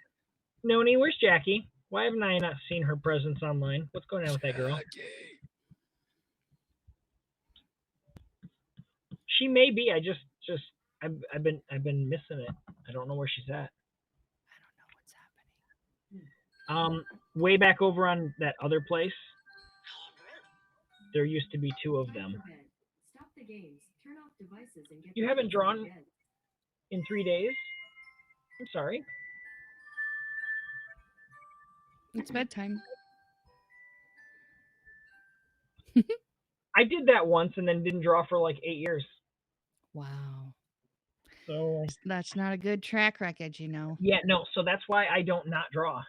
S1: Noni, where's Jackie? Why haven't I not seen her presence online? What's going on with that girl? She may be. I've been missing it. I don't know where she's at.
S3: I don't know what's happening.
S1: Way back over on that other place, there used to be 2 of them.
S6: Stop the games. Turn off devices and get
S1: You haven't drawn in 3 days? I'm sorry.
S3: It's bedtime.
S1: I did that once and then didn't draw for like 8 years.
S3: Wow.
S1: So
S3: That's not a good track record, you know.
S1: yeah, no. So that's why I don't not draw.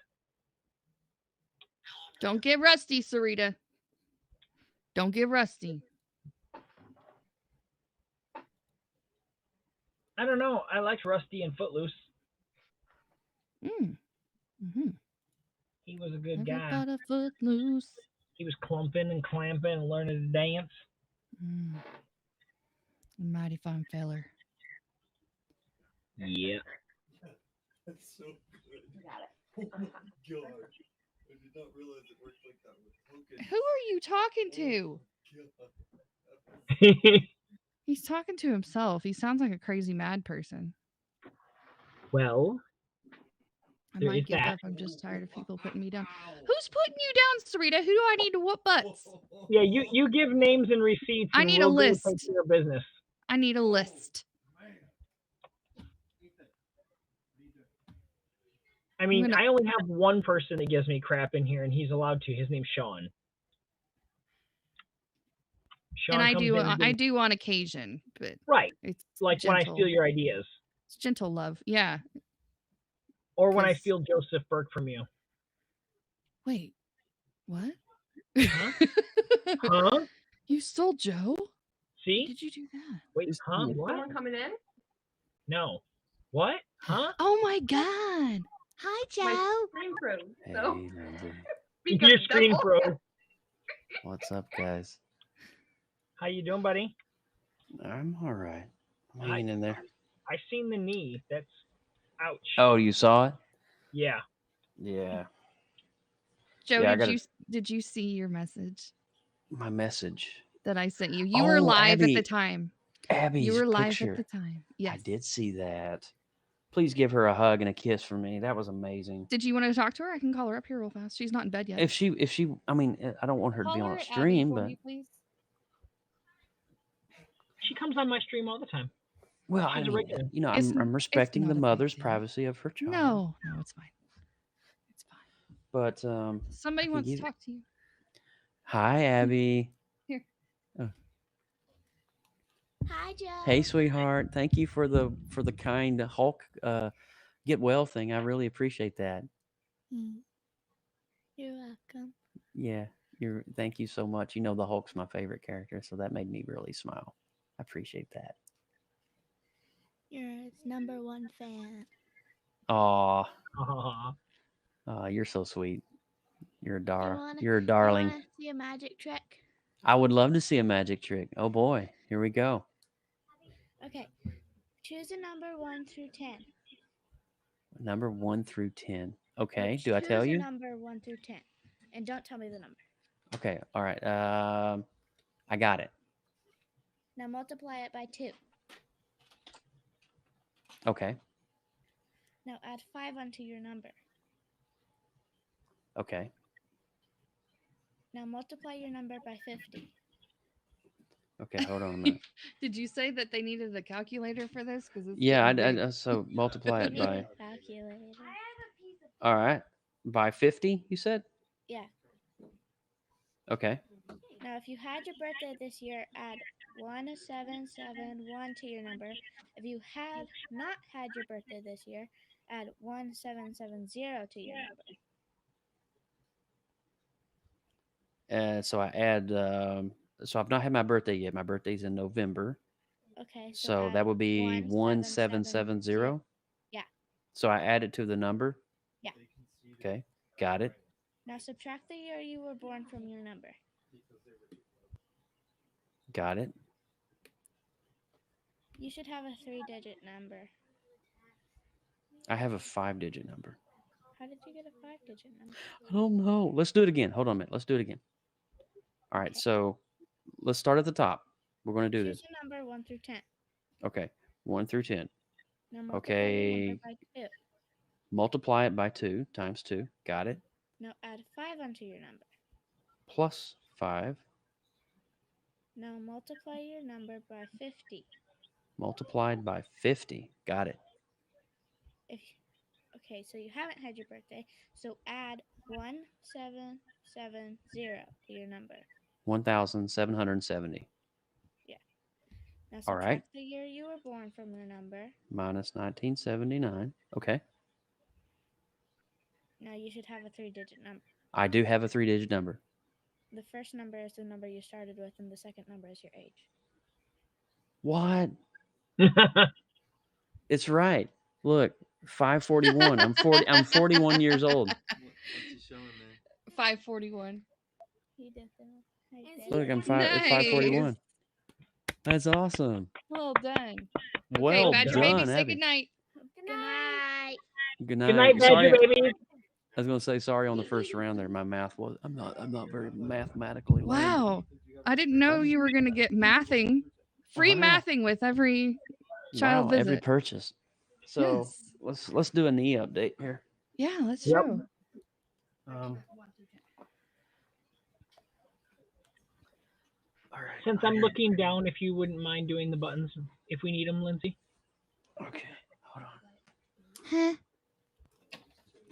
S3: Don't get rusty, Sarita. Don't get rusty.
S1: I don't know. I liked Rusty and Footloose.
S3: Mm-hmm.
S1: He was a good
S3: Never
S1: guy.
S3: got a foot loose.
S1: He was clumping and clamping and learning to dance.
S3: Mighty fine feller.
S1: Yeah.
S7: That's so good.
S2: Got it.
S7: Oh my god. I did not realize it worked like that with tokens.
S3: Who are you talking to?
S7: God.
S3: He's talking to himself. He sounds like a crazy mad person.
S1: Well,
S3: I
S1: there
S3: might
S1: is
S3: give
S1: that.
S3: up. I'm just tired of people putting me down. Who's putting you down, Sarita? Who do I need to whoop butts?
S1: Yeah, you give names and receipts.
S3: I
S1: and
S3: need a
S1: we'll go
S3: list.
S1: take care of business.
S3: I need a list.
S1: I mean,
S3: gonna-
S1: I only have one person that gives me crap in here, and he's allowed to. His name's Sean. Sean
S3: And I
S1: comes
S3: do.
S1: in and
S3: I
S1: gives-
S3: do on occasion, but
S1: right,
S3: it's
S1: like when I
S3: gentle.
S1: steal your ideas,
S3: It's gentle love. Yeah.
S1: or when I
S3: 'Cause-
S1: steal Joseph Burke from you.
S3: Wait. What?
S1: Huh? Huh?
S3: You stole Joe? When
S1: See?
S3: did you do that?
S1: Wait,
S8: Is
S1: huh?
S2: Is
S1: What?
S2: someone coming in?
S1: No. What? Huh?
S3: Oh my god. Hi,
S2: My
S3: Joe.
S2: screen froze.
S8: Hey,
S2: So
S8: Lindsay.
S2: speak
S1: Your
S2: up,
S1: screen
S2: devil.
S1: froze.
S8: What's up, guys?
S1: How you doing, buddy?
S8: I'm all right. I'm hanging in there.
S1: I seen the knee. That's ouch.
S8: Oh, you saw it?
S1: Yeah.
S8: Yeah.
S3: Joe,
S8: Yeah, I
S3: did you see your message
S8: My message.
S3: that I sent you? You were
S8: Oh,
S3: live at
S8: Abby.
S3: the time.
S8: Abby's
S3: You were live
S8: picture.
S3: at the time. Yes.
S8: I did see that. Please give her a hug and a kiss for me. That was amazing.
S3: Did you want to talk to her? I can call her up here real fast. She's not in bed yet.
S8: If she, I mean, I don't want her to be on a stream, but
S3: please.
S1: She comes on my stream all the time.
S8: well, I
S1: She's a
S8: mean,
S1: regular.
S8: you know,
S3: It's
S8: I'm respecting
S3: not
S8: the
S3: a big
S8: mother's
S3: deal.
S8: privacy of her child.
S3: No, it's fine. It's fine.
S8: But
S3: Somebody
S8: can
S3: wants
S8: give-
S3: to talk to you.
S8: hi, Abby.
S4: Hi, Joe.
S8: Hey, sweetheart. Thank you for the kind Hulk get well thing. I really appreciate that.
S4: You're welcome.
S8: Yeah, thank you so much. You know the Hulk's my favorite character, so that made me really smile. I appreciate that.
S4: You're his #1 fan.
S8: Aw,
S1: Aw.
S8: you're so sweet. You're a
S4: wanna-
S8: You're a
S4: You
S8: darling.
S4: want to see a magic trick?
S8: I would love to see a magic trick. Oh boy, here we go.
S4: Okay. Choose a number 1 through 10.
S8: Number 1 through 10. Okay,
S4: Choose
S8: do I tell
S4: a
S8: you?
S4: number 1 through 10, and don't tell me the number.
S8: Okay, all right. I got it.
S4: Now multiply it by 2.
S8: Okay,
S4: Now add 5 onto your number.
S8: okay.
S4: Now multiply your number by 50.
S8: Okay, hold on a minute.
S3: Did you say that they needed a calculator for this? Because
S8: Yeah, I so multiply it
S4: You need
S8: by.
S4: a calculator.
S8: All right, by 50. You said.
S4: Yeah.
S8: Okay.
S4: Now, if you had your birthday this year, add 1771 to your number. If you have not had your birthday this year, add 1770 to your number.
S8: So I add. So I've not had my birthday yet. My birthday's in November.
S4: Okay.
S8: So
S4: add
S8: that would be 1770.
S4: Yeah.
S8: So I add it to the number.
S4: Yeah.
S8: Okay, got it.
S4: Now subtract the year you were born from your number.
S8: Got it.
S4: You should have a 3-digit number.
S8: I have a 5-digit number.
S4: How did you get a 5-digit number?
S8: I don't know. Let's do it again. Hold on a minute. Let's do it again. All right. So let's start at the top. We're going to do
S4: Choose
S8: this.
S4: a number 1 through 10.
S8: Okay. 1 through 10.
S4: Now multiply
S8: Okay.
S4: your number by 2.
S8: Multiply it by 2 times 2. Got it.
S4: Now add 5 onto your number.
S8: Plus 5.
S4: Now multiply your number by 50.
S8: Multiplied by 50. Got it.
S4: Okay, so you haven't had your birthday, so add 1770 to your number.
S8: 1,770.
S4: Now
S8: All
S4: subtract
S8: right.
S4: the year you were born from your number.
S8: Minus 1979. Okay.
S4: Now you should have a 3-digit number.
S8: I do have a 3-digit number.
S4: The first number is the number you started with, and the second number is your age.
S8: What? It's right. Look, 541. I'm 41 years old.
S7: What's he showing there?
S3: 541.
S4: You did that. Right
S8: Look,
S4: there.
S8: I'm 541. That's awesome.
S3: Well done.
S8: Well
S3: okay, Badger
S8: done,
S3: Baby, say
S8: Abby.
S3: goodnight.
S4: Good night.
S8: Good night.
S1: Good night,
S8: Sorry,
S1: Badger Baby.
S8: I was going to say sorry on the first round there. My math was. I'm not very mathematically. learned.
S3: Wow. I didn't know you were going to get mathing. Free
S8: Wow.
S3: mathing with every child
S8: Wow,
S3: visit.
S8: every purchase. So
S3: Yes.
S8: let's do a knee update here.
S3: Yeah, that's
S1: Yep.
S3: true.
S8: All right.
S1: Since I'm looking down, if you wouldn't mind doing the buttons, if we need them, Lindsay.
S8: Okay, hold on.
S4: Huh?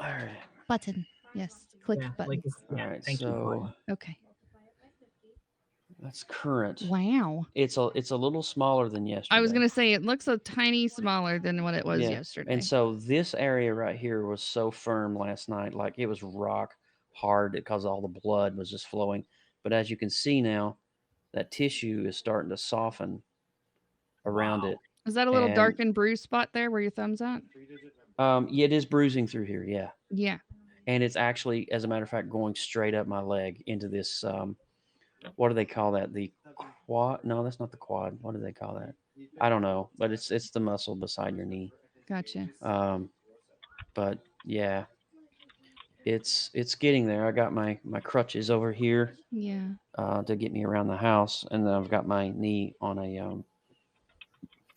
S8: All right.
S3: Button. Yes. Click
S1: Yeah,
S3: button.
S1: like it's,
S8: All
S1: yeah.
S8: right.
S1: Thank you.
S8: So
S1: Button.
S3: Okay.
S8: that's current.
S3: Wow.
S8: It's a little smaller than yesterday.
S3: I was gonna say it looks a tiny smaller than what it was
S8: Yeah.
S3: yesterday.
S8: And so this area right here was so firm last night, like it was rock hard because all the blood was just flowing. But as you can see now, that tissue is starting to soften around
S1: Wow.
S8: it.
S3: Is that a little
S8: And
S3: darkened bruise spot there where your thumb's at?
S8: yeah, it is bruising through here. Yeah.
S3: Yeah.
S8: And it's actually, as a matter of fact, going straight up my leg into this. What do they call that? The quad? No, that's not the quad. What do they call that? I don't know, but it's the muscle beside your knee.
S3: Gotcha.
S8: But yeah, it's getting there. I got my crutches over here
S3: Yeah.
S8: to get me around the house, and then I've got my knee on a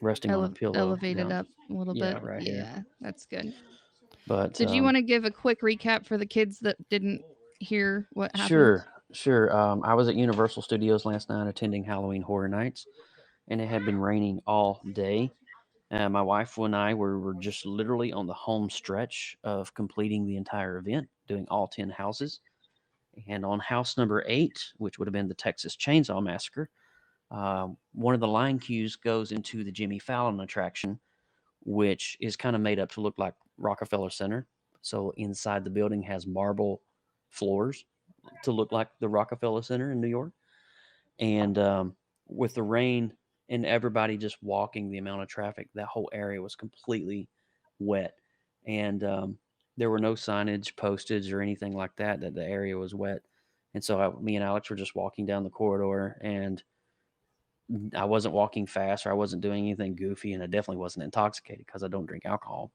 S8: resting on a pillow.
S3: Elevated
S8: Yeah.
S3: up a little
S8: Yeah,
S3: bit.
S8: right
S3: Yeah,
S8: here.
S3: that's good.
S8: But
S3: Did you want to give a quick recap for the kids that didn't hear what happened?
S8: Sure. I was at Universal Studios last night attending Halloween Horror Nights, and it had been raining all day. My wife and I were just literally on the home stretch of completing the entire event, doing all 10 houses. And on house number 8, which would have been the Texas Chainsaw Massacre, one of the line cues goes into the Jimmy Fallon attraction, which is kind of made up to look like Rockefeller Center. So inside the building has marble floors to look like the Rockefeller Center in New York. And with the rain and everybody just walking, the amount of traffic, that whole area was completely wet. And there were no signage, postage, or anything like that, that the area was wet. And so me and Alex were just walking down the corridor, and I wasn't walking fast, or I wasn't doing anything goofy, and I definitely wasn't intoxicated because I don't drink alcohol.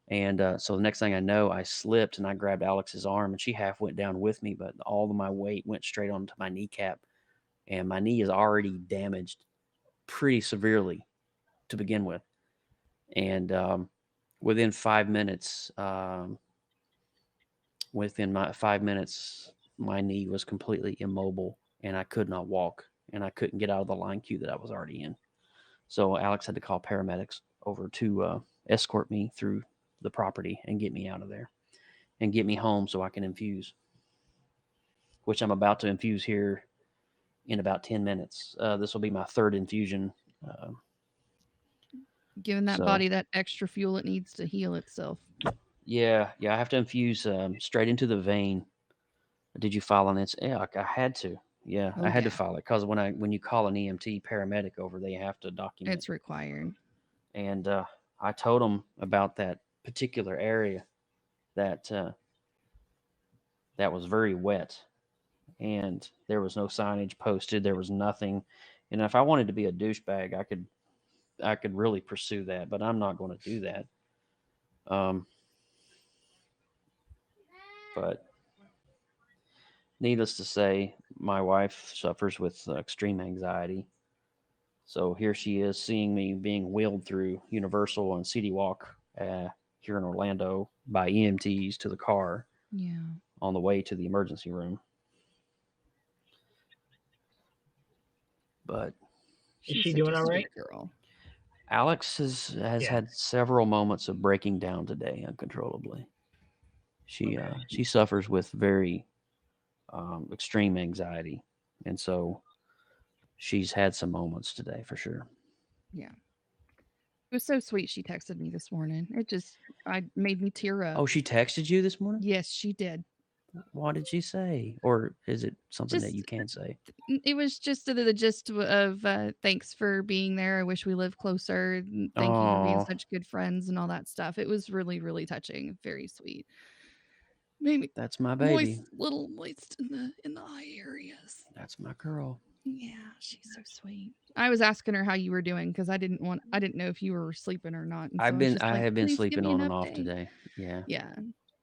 S8: And so the next thing I know, I slipped and I grabbed Alex's arm, and she half went down with me, but all of my weight went straight onto my kneecap, and my knee is already damaged pretty severely to begin with. And within 5 minutes, my knee was completely immobile, and I could not walk, and I couldn't get out of the line queue that I was already in. So Alex had to call paramedics over to escort me through the property and get me out of there and get me home so I can infuse, which I'm about to infuse here in about 10 minutes. This will be my third infusion.
S3: Giving that
S8: So-
S3: body that extra fuel it needs to heal itself.
S8: Yeah, I have to infuse straight into the vein. Did you file an Yeah, I had to. Yeah,
S3: Oh,
S8: I had to
S3: yeah.
S8: file it because when you call an EMT paramedic over, they have to document.
S3: It's required.
S8: And I told them about that particular area that that was very wet, and there was no signage posted. There was nothing. And if I wanted to be a douchebag, I could really pursue that, but I'm not going to do that. But needless to say, my wife suffers with extreme anxiety. So here she is seeing me being wheeled through Universal and CD Walk here in Orlando by EMTs to the car
S3: Yeah.
S8: on the way to the emergency room. But
S1: Is
S3: She's
S1: she
S3: such
S1: doing
S3: a
S1: all
S3: sweet
S1: right?
S3: girl.
S8: Alex has
S1: Yeah.
S8: had several moments of breaking down today uncontrollably. She suffers with very extreme anxiety, and so she's had some moments today for sure.
S3: Yeah. It was so sweet. She texted me this morning. I made me tear up.
S8: Oh, she texted you this morning?
S3: Yes, she did.
S8: What did she say? Or is it something that
S3: Just-
S8: you can say?
S3: It was just the gist of thanks for being there. I wish we lived closer. And thank you for being
S8: Aw.
S3: such good friends and all that stuff. It was really, really touching. Very sweet. Maybe
S8: That's my baby.
S3: little moist in the eye areas.
S8: That's my girl.
S3: Yeah, she's so sweet. I was asking her how you were doing because I didn't know if you were sleeping or not. And so
S8: I have been
S3: "Please give
S8: sleeping
S3: me an
S8: on and off
S3: update."
S8: today. Yeah.
S3: Yeah.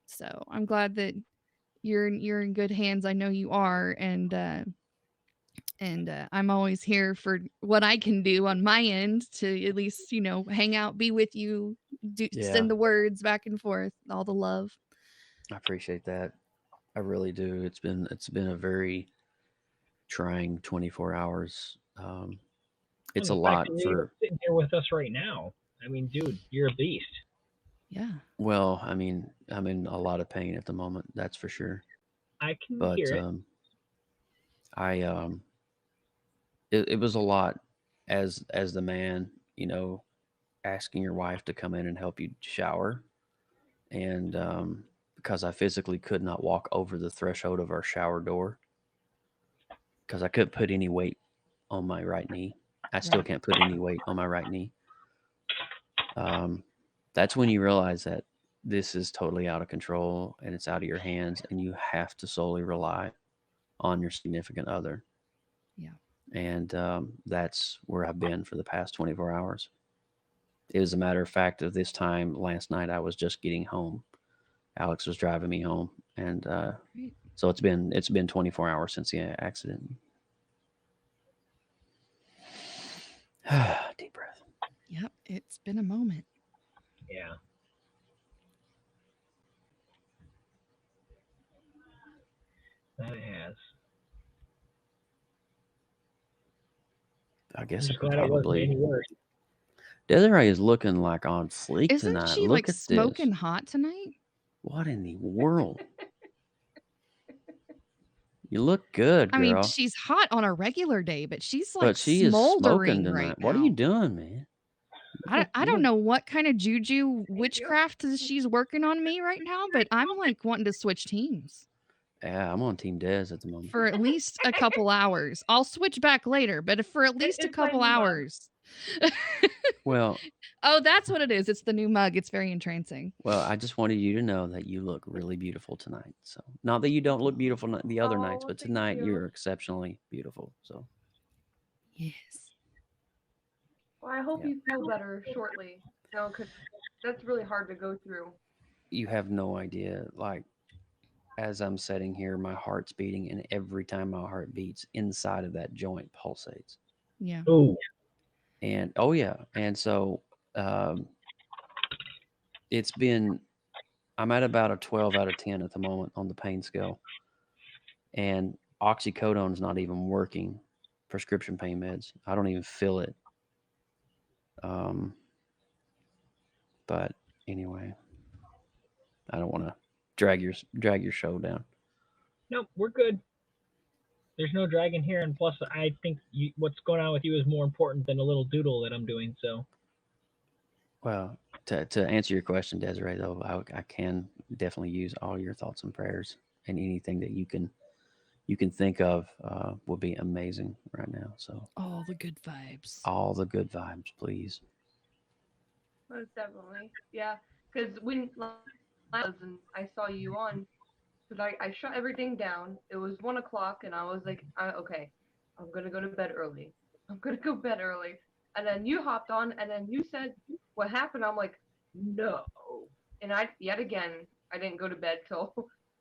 S3: So I'm glad that you're in good hands. I know you are, and I'm always here for what I can do on my end to at least hang out, be with you,
S8: Yeah.
S3: send the words back and forth, all the love.
S8: I appreciate that. I really do. It's been a very trying 24 hours. It's a
S1: And the
S8: lot
S1: fact that you're
S8: for
S1: sitting here with us right now. I mean, dude, you're a beast.
S3: Yeah.
S8: Well, I mean, I'm in a lot of pain at the moment, that's for sure.
S1: I can
S8: But
S1: hear it.
S8: I it was a lot as the man, asking your wife to come in and help you shower, and because I physically could not walk over the threshold of our shower door because I couldn't put any weight on my right knee. I still
S3: Right.
S8: can't put any weight on my right knee. That's when you realize that this is totally out of control and it's out of your hands, and you have to solely rely on your significant other.
S3: Yeah.
S8: And that's where I've been for the past 24 hours. As a matter of fact, of this time last night, I was just getting home. Alex was driving me home, and
S3: Great.
S8: so it's been 24 hours since the accident. Deep breath.
S3: Yep. It's been a moment.
S1: Yeah. That it has.
S8: I
S1: I'm
S8: guess I
S1: just
S8: could
S1: glad it wasn't any
S8: probably.
S1: worse.
S8: Desiree is looking like on fleek
S3: Isn't
S8: tonight.
S3: she
S8: Look
S3: like
S8: at this.
S3: smoking hot tonight?
S8: What in the world? You look good,
S3: I mean,
S8: girl.
S3: she's hot on a regular day, but she's like
S8: But she is smoking
S3: smoldering right
S8: tonight. What are
S3: now.
S8: you doing, man?
S3: I don't know what kind of juju witchcraft she's working on me right now, but I'm like wanting to switch teams
S8: Yeah, I'm on Team Des at the moment.
S3: for at least a couple hours. I'll switch back later, but for at least a
S2: It's my
S3: couple
S2: new mug.
S3: hours.
S8: Well,
S3: Oh, that's what it is. It's the new mug. It's very entrancing.
S8: I just wanted you to know that you look really beautiful tonight. So, not that you don't look beautiful the other nights,
S2: Oh,
S8: but
S2: thank
S8: tonight
S2: you.
S8: you're exceptionally beautiful. So,
S3: Yes.
S2: Well, I hope
S8: Yeah.
S2: you feel better shortly. No, because that's really hard to go through.
S8: you have no idea. Like, as I'm sitting here, my heart's beating, and every time my heart beats, inside of that joint pulsates.
S3: Yeah.
S1: Oh,
S8: And oh yeah, and so um, it's been. I'm at about a 12 out of 10 at the moment on the pain scale, and oxycodone's not even working. Prescription pain meds. I don't even feel it. Um, but anyway, I don't want to drag your show down.
S1: nope, we're good. There's no dragon here, and plus, I think what's going on with you is more important than a little doodle that I'm doing. So,
S8: Well, to answer your question, Desiree, though, I can definitely use all your thoughts and prayers, and anything that you can think of would be amazing right now. So
S3: All the good vibes.
S8: all the good vibes, please.
S2: Most definitely. Yeah, because when I saw you on, because I shut everything down. It was 1 o'clock, and I was like, okay, I'm gonna go to bed early. I'm gonna go to bed early. And then you hopped on, and then you said what happened. I'm like, no. And yet again, I didn't go to bed till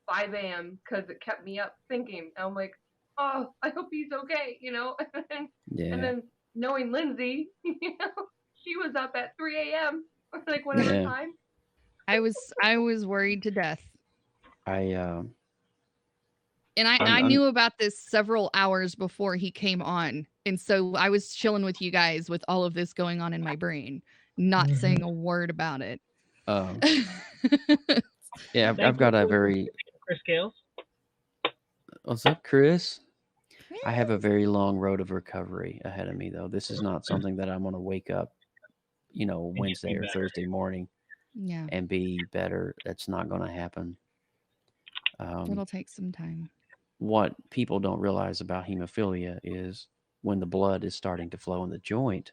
S2: 5 a.m. because it kept me up thinking. And I'm like, oh, I hope he's okay, and
S8: Yeah,
S2: then knowing Lindsay, she was up at 3 a.m. like whatever
S8: Yeah.
S2: time.
S3: I was worried to death.
S8: I
S3: And I knew about this several hours before he came on. And so I was chilling with you guys with all of this going on in my brain, not
S1: Mhm.
S3: saying a word about it.
S8: yeah, I've
S1: Thank
S8: got
S1: you
S8: a
S1: for
S8: very.
S1: Chris Gales.
S8: What's up, Chris? I have a very long road of recovery ahead of me, though. This is not something that I'm going to wake up, Wednesday or
S1: better.
S8: Thursday morning
S3: Yeah,
S8: and be better. That's not going to happen.
S3: it'll take some time.
S8: What people don't realize about hemophilia is when the blood is starting to flow in the joint,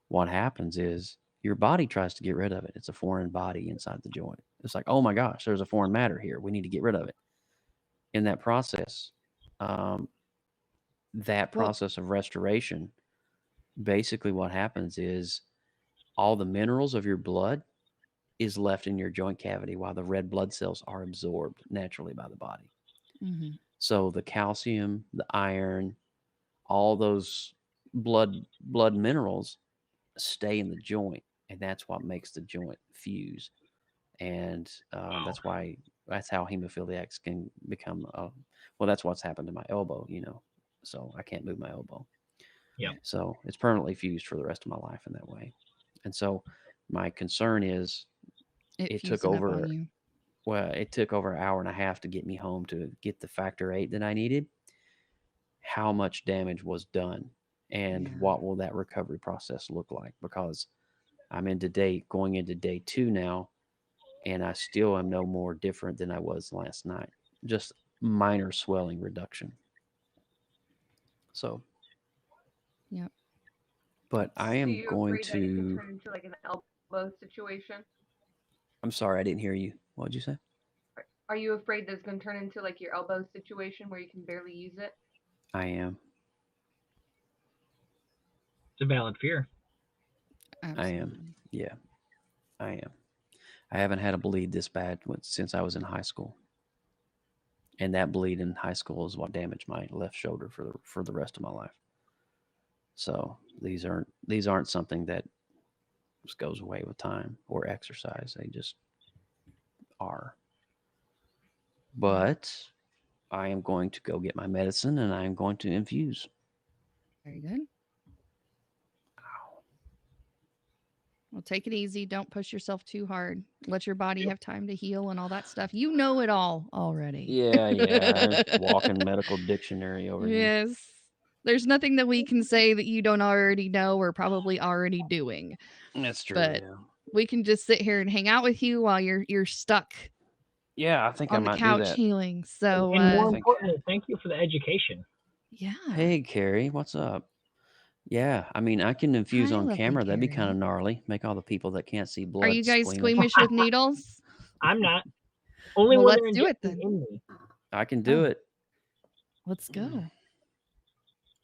S8: what happens is your body tries to get rid of it. It's a foreign body inside the joint. It's like, oh my gosh, there's a foreign matter here. We need to get rid of it. In that process, um,
S3: Well,
S8: of restoration, basically what happens is all the minerals of your blood is left in your joint cavity while the red blood cells are absorbed naturally by the body.
S3: mhm.
S8: So the calcium, the iron, all those blood minerals stay in the joint, and that's what makes the joint fuse. And that's how hemophiliacs can become. Well, that's what's happened to my elbow. So I can't move my elbow.
S1: Yep.
S3: Right.
S8: So it's permanently fused for the rest of my life in that way. And so my concern is
S3: It
S8: It took
S3: fusing up on
S8: over.
S3: you.
S8: Well, it took over an hour and a half to get me home to get the factor 8 that I needed. How much damage was done, and
S3: Yeah.
S8: what will that recovery process look like? Because I'm going into day 2 now, and I still am no more different than I was last night. Just minor swelling reduction. So,
S3: Yep.
S8: but I
S2: So
S8: am
S2: you're
S8: going
S2: afraid that it could
S8: to.
S2: turn into like an elbow situation?
S8: I'm sorry, I didn't hear you. What did you say?
S2: Are you afraid that it's going to turn into like your elbow situation where you can barely use it?
S8: I am.
S1: It's a valid fear.
S8: I am.
S3: Absolutely.
S8: Yeah, I am. I haven't had a bleed this bad since I was in high school, and that bleed in high school is what damaged my left shoulder for the rest of my life. So these aren't something that just goes away with time or exercise. They just are. But I am going to go get my medicine and I am going to infuse.
S3: Very good. Well, take it easy. Don't push yourself too hard. Let your body have time to heal and all that stuff. You know it all already.
S8: Yeah. Walking medical dictionary over here.
S3: Yes. There's nothing that we can say that you don't already know or probably already doing.
S8: That's true.
S3: But
S8: Yeah.
S3: we can just sit here and hang out with you while you're stuck
S8: Yeah, I think I
S3: on the
S8: might do
S3: couch
S8: that.
S3: healing. So
S1: And more
S8: think-
S1: importantly, thank you for the education.
S3: yeah.
S8: Hey, Carrie, what's up? Yeah, I mean, I can infuse
S3: Hi,
S8: on
S3: lovely
S8: camera. That'd be
S3: Carrie.
S8: kind of gnarly. Make all the people that can't see blood
S3: Are you guys
S8: squeamish.
S3: squeamish with needles?
S1: I'm not. Only
S3: Well,
S1: when
S3: let's
S1: they're
S3: do it
S1: injecting
S3: then.
S1: in me.
S8: I can do
S3: Oh.
S8: it.
S3: Let's go.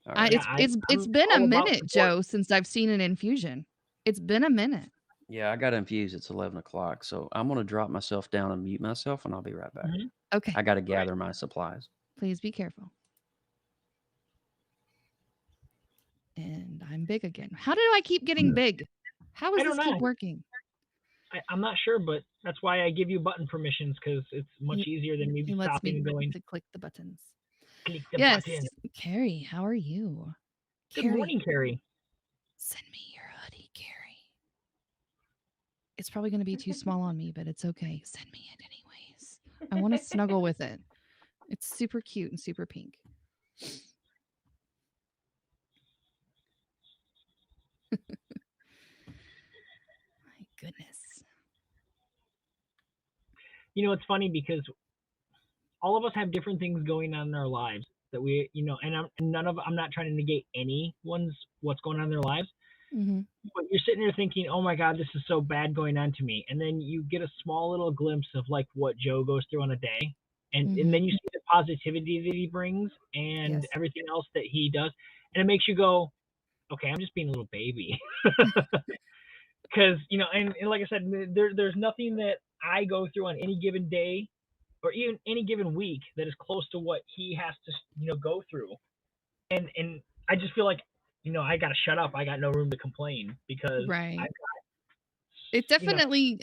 S8: All right.
S1: Yeah,
S3: It's
S1: I'm
S3: been a
S1: all about
S3: minute,
S1: support.
S3: Joe, since I've seen an infusion. It's been a minute.
S8: Yeah, I got to infuse. It's 11 o'clock. So I'm going to drop myself down and mute myself, and I'll be right back.
S1: Mhm.
S3: Okay.
S8: I got to gather my supplies.
S3: Please be careful. And I'm big again. How do I keep getting big? How
S1: I
S3: does
S1: don't
S3: this keep
S1: know.
S3: working?
S1: I'm not sure, but that's why I give you button permissions, because it's much easier than me
S3: He lets
S1: stopping
S3: me
S1: and going,
S3: to click the buttons.
S1: click the
S3: Yes.
S1: button.
S3: Carrie, how are you?
S1: Good
S3: Carrie,
S1: morning, Carrie.
S3: send me your hoodie, Carrie. It's probably going to be too small on me, but it's okay. Send me it anyways. I want to snuggle with it. It's super cute and super pink. My goodness.
S1: You know, it's funny because all of us have different things going on in our lives that we, and I'm not trying to negate anyone's what's going on in their lives,
S3: Mm-hmm.
S1: but you're sitting there thinking, oh my God, this is so bad going on to me. And then you get a small little glimpse of like what Joe goes through on a day. And then you see the positivity that he brings and
S3: Yes.
S1: everything else that he does. And it makes you go, okay, I'm just being a little baby. Because, and like I said, there's nothing that I go through on any given day or even any given week that is close to what he has to, go through. And I just feel like, I got to shut up. I got no room to complain because
S3: Right.
S1: I've
S3: It
S1: got,
S3: definitely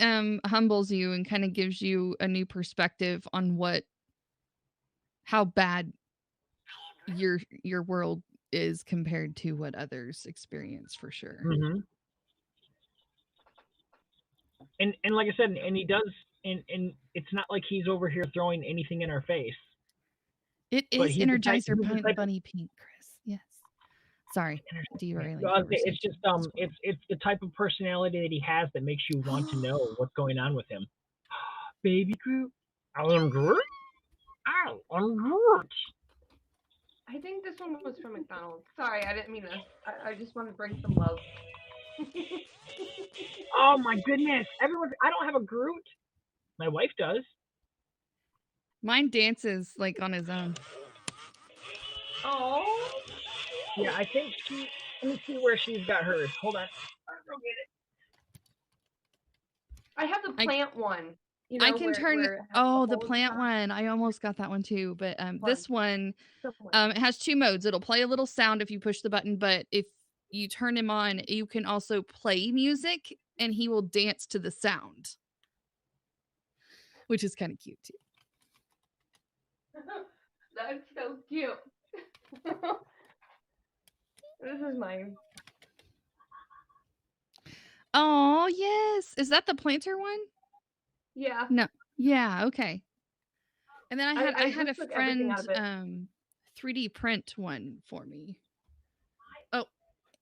S3: humbles you and kind of gives you a new perspective on how bad your world is compared to what others experience, for sure.
S1: Mhm. And like I said, and he does, and it's not like he's over here throwing anything in our face.
S3: It
S1: But
S3: is
S1: he's the type-
S3: Energizer
S1: he's the type of-
S3: Bunny Pink, Chris. Yes. Sorry, derailing
S1: No, it's
S3: conversation.
S1: just it's the type of personality that he has that makes you want to know what's going on with him. Baby Groot, I am Groot. I'm Groot.
S2: I think this one was from McDonald's. Sorry, I didn't mean to. I just wanted to bring some love.
S1: Oh my goodness! I don't have a Groot. My wife does.
S3: Mine dances like on his own.
S2: Oh.
S1: Yeah, I think let me see where she's got hers. Hold on. I'll go get it.
S2: I have the plant one. You know,
S3: I can turn.
S2: where it has
S3: Oh, the
S2: holes
S3: plant
S2: top.
S3: one. I almost got that one too, but this one,
S2: Somewhere.
S3: it has 2 modes. It'll play a little sound if you push the button, but if you turn him on, you can also play music, and he will dance to the sound, which is kind of cute too.
S2: That's so cute. This is mine.
S3: Oh yes, is that the planter one?
S2: Yeah.
S3: No. Yeah. Okay. And then I had a
S2: just took everything
S3: friend
S2: out of it.
S3: 3D print one for me. Oh,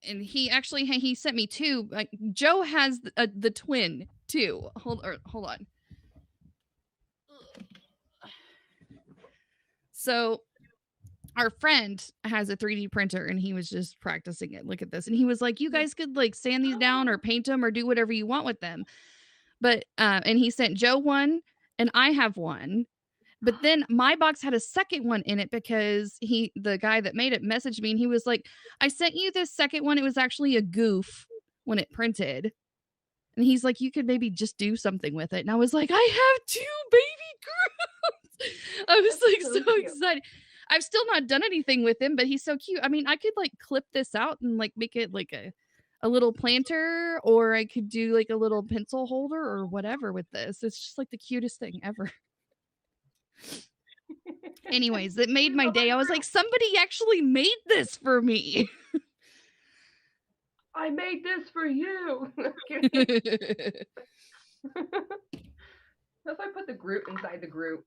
S3: and he actually he sent me two. Like Joe has the twin too. Hold on. So our friend has a 3D printer and he was just practicing it. Look at this. And he was like, you guys could like sand these down or paint them or do whatever you want with them. But and he sent Joe one and I have one. But then my box had a second one in it because the guy that made it messaged me and he was like, I sent you this second one. It was actually a goof when it printed. And he's like, you could maybe just do something with it. And I was like, I have 2 baby Groots. I was
S2: That's
S3: like
S2: so
S3: so
S2: cute.
S3: excited. I've still not done anything with him, but he's so cute. I mean, I could like clip this out and like make it like a little planter, or I could do like a little pencil holder or whatever with this. It's just like the cutest thing ever. Anyways, it made my day. I was like, somebody actually made this for me.
S2: I made this for you. What if I put the Groot inside the Groot?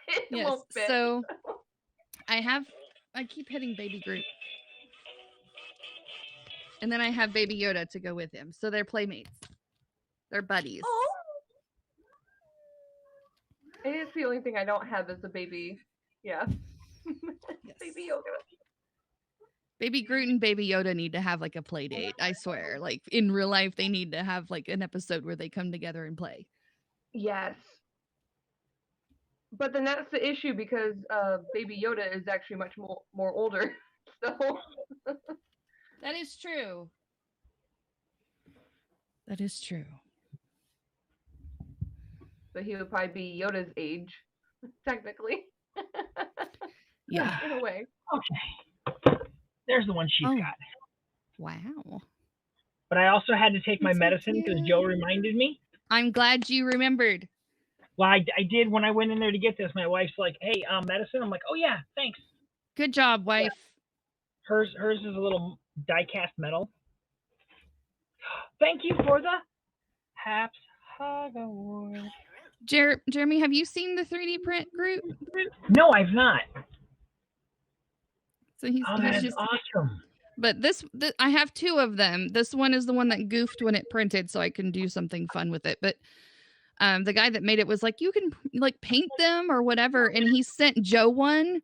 S2: It
S3: Yes.
S2: won't fit.
S3: So I keep hitting Baby Groot. And then I have Baby Yoda to go with him. So they're playmates. They're buddies.
S2: Oh. And it's the only thing I don't have is a baby. Yeah.
S3: Yes.
S2: Baby Yoda.
S3: Baby Groot and Baby Yoda need to have like a play date. I swear. Like in real life, they need to have like an episode where they come together and play.
S2: Yes. But then that's the issue because Baby Yoda is actually much more older. So
S3: That is true. That is true.
S2: but he would probably be Yoda's age, technically.
S3: Yeah.
S2: In a way.
S1: Okay. There's the one she's
S3: Oh.
S1: got.
S3: Wow.
S1: But I also had to take my
S3: That's so
S1: medicine because
S3: cute.
S1: Joe reminded me.
S3: I'm glad you remembered.
S1: Well, I did when I went in there to get this. My wife's like, "Hey, medicine." I'm like, "Oh yeah, thanks."
S3: Good job, wife.
S1: Hers is a little die-cast metal. Thank you for the Haps Hug Award.
S3: Jeremy, have you seen the 3D print Groot?
S1: No, I've not.
S3: So he's
S1: That's
S3: just
S1: awesome.
S3: But I have 2 of them. This one is the one that goofed when it printed, so I can do something fun with it. But the guy that made it was like, you can like paint them or whatever, and he sent Joe one.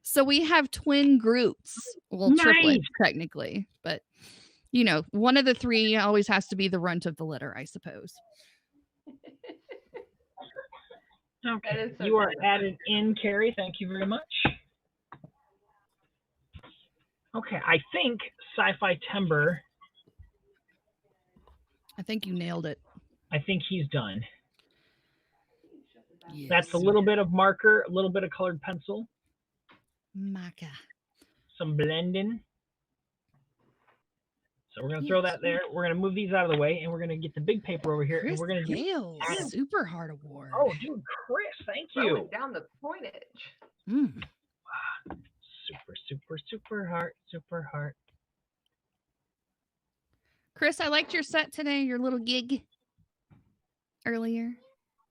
S3: So we have twin Groots. Well,
S1: Nice.
S3: triplets technically, but you know, one of the 3 always has to be the runt of the litter, I suppose.
S1: Okay,
S2: so
S1: you are
S2: tender.
S1: added in, Carrie. Thank you very much. Okay, I think Sci-Fi Timber.
S3: I think you nailed it.
S1: I think he's done.
S3: Yes.
S1: That's a little bit of marker, a little bit of colored pencil,
S3: Maca.
S1: some blending. So we're gonna throw that there. We're gonna move these out of the way, and we're gonna get the big paper over here,
S3: Chris
S1: and we're gonna do.
S3: Gale's Super Heart Award.
S1: Oh, dude, Chris, thank you.
S2: Throwing down the coinage.
S3: Mm.
S1: Super heart.
S3: Chris, I liked your set today, your little gig earlier.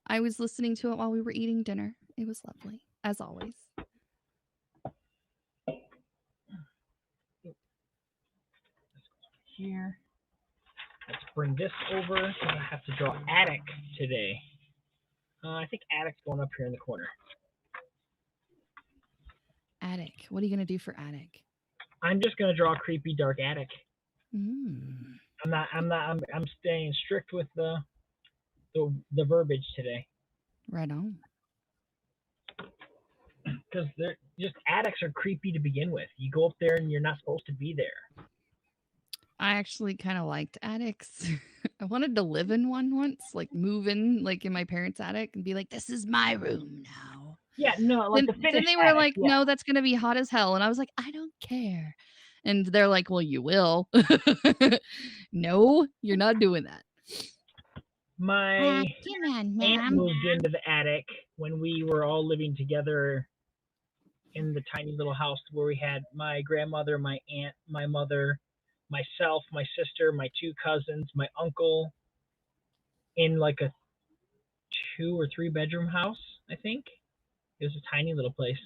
S3: I was listening to it while we were eating dinner. It was lovely, as always.
S1: Here. Let's bring this over. I have to draw Attic today. I think Attic's going up here in the corner.
S3: Attic. What are you going to do for Attic?
S1: I'm just going to draw a creepy dark attic.
S3: Mm.
S1: I'm staying strict with the verbiage today.
S3: Right on.
S1: Because they're just attics are creepy to begin with. You go up there and you're not supposed to be there.
S3: I actually kind of liked attics. I wanted to live in one once, like move in, like in my parents' attic and be like, this is my room now.
S1: Yeah, no, like
S3: then they were
S1: attic,
S3: like,
S1: yeah.
S3: no, that's going to be hot as hell. And I was like, I don't care. And they're like, well, you will. No, you're not doing that.
S1: My
S3: come on,
S1: aunt moved into the attic when we were all living together in the tiny little house where we had my grandmother, my aunt, my mother, myself, my sister, my 2 cousins, my uncle, in like a 2 or 3 bedroom house, I think. It was a tiny little place.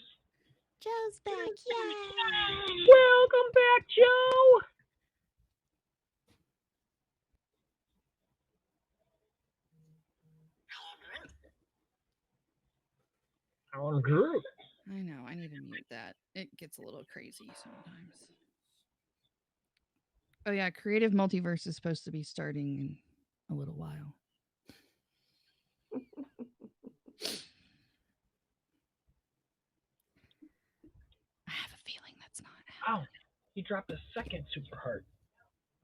S3: Joe's back. Yay!
S1: Welcome back, Joe. Our group.
S3: I know. I need to mute that. It gets a little crazy sometimes. Oh yeah, Creative Multiverse is supposed to be starting in a little while. I have a feeling that's not
S1: Oh, he dropped a second super heart.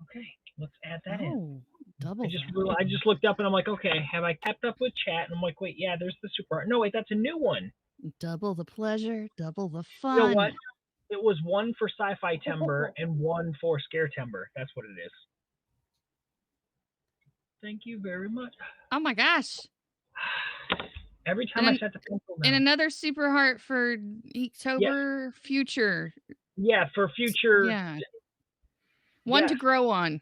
S1: Okay, let's add that in.
S3: Oh, double
S1: I just looked up and I'm like, okay, have I kept up with chat? And I'm like, wait, yeah, there's the super heart. No, wait, that's a new one.
S3: double the pleasure, double the fun.
S1: You know what? It was one for Sci-Fi Timber and one for Scare Timber. That's what it is. Thank you very much.
S3: Oh my gosh.
S1: Every time I set the pencil down.
S3: And another super heart for Inktober future.
S1: Yeah, for future.
S3: Yeah. One to grow on.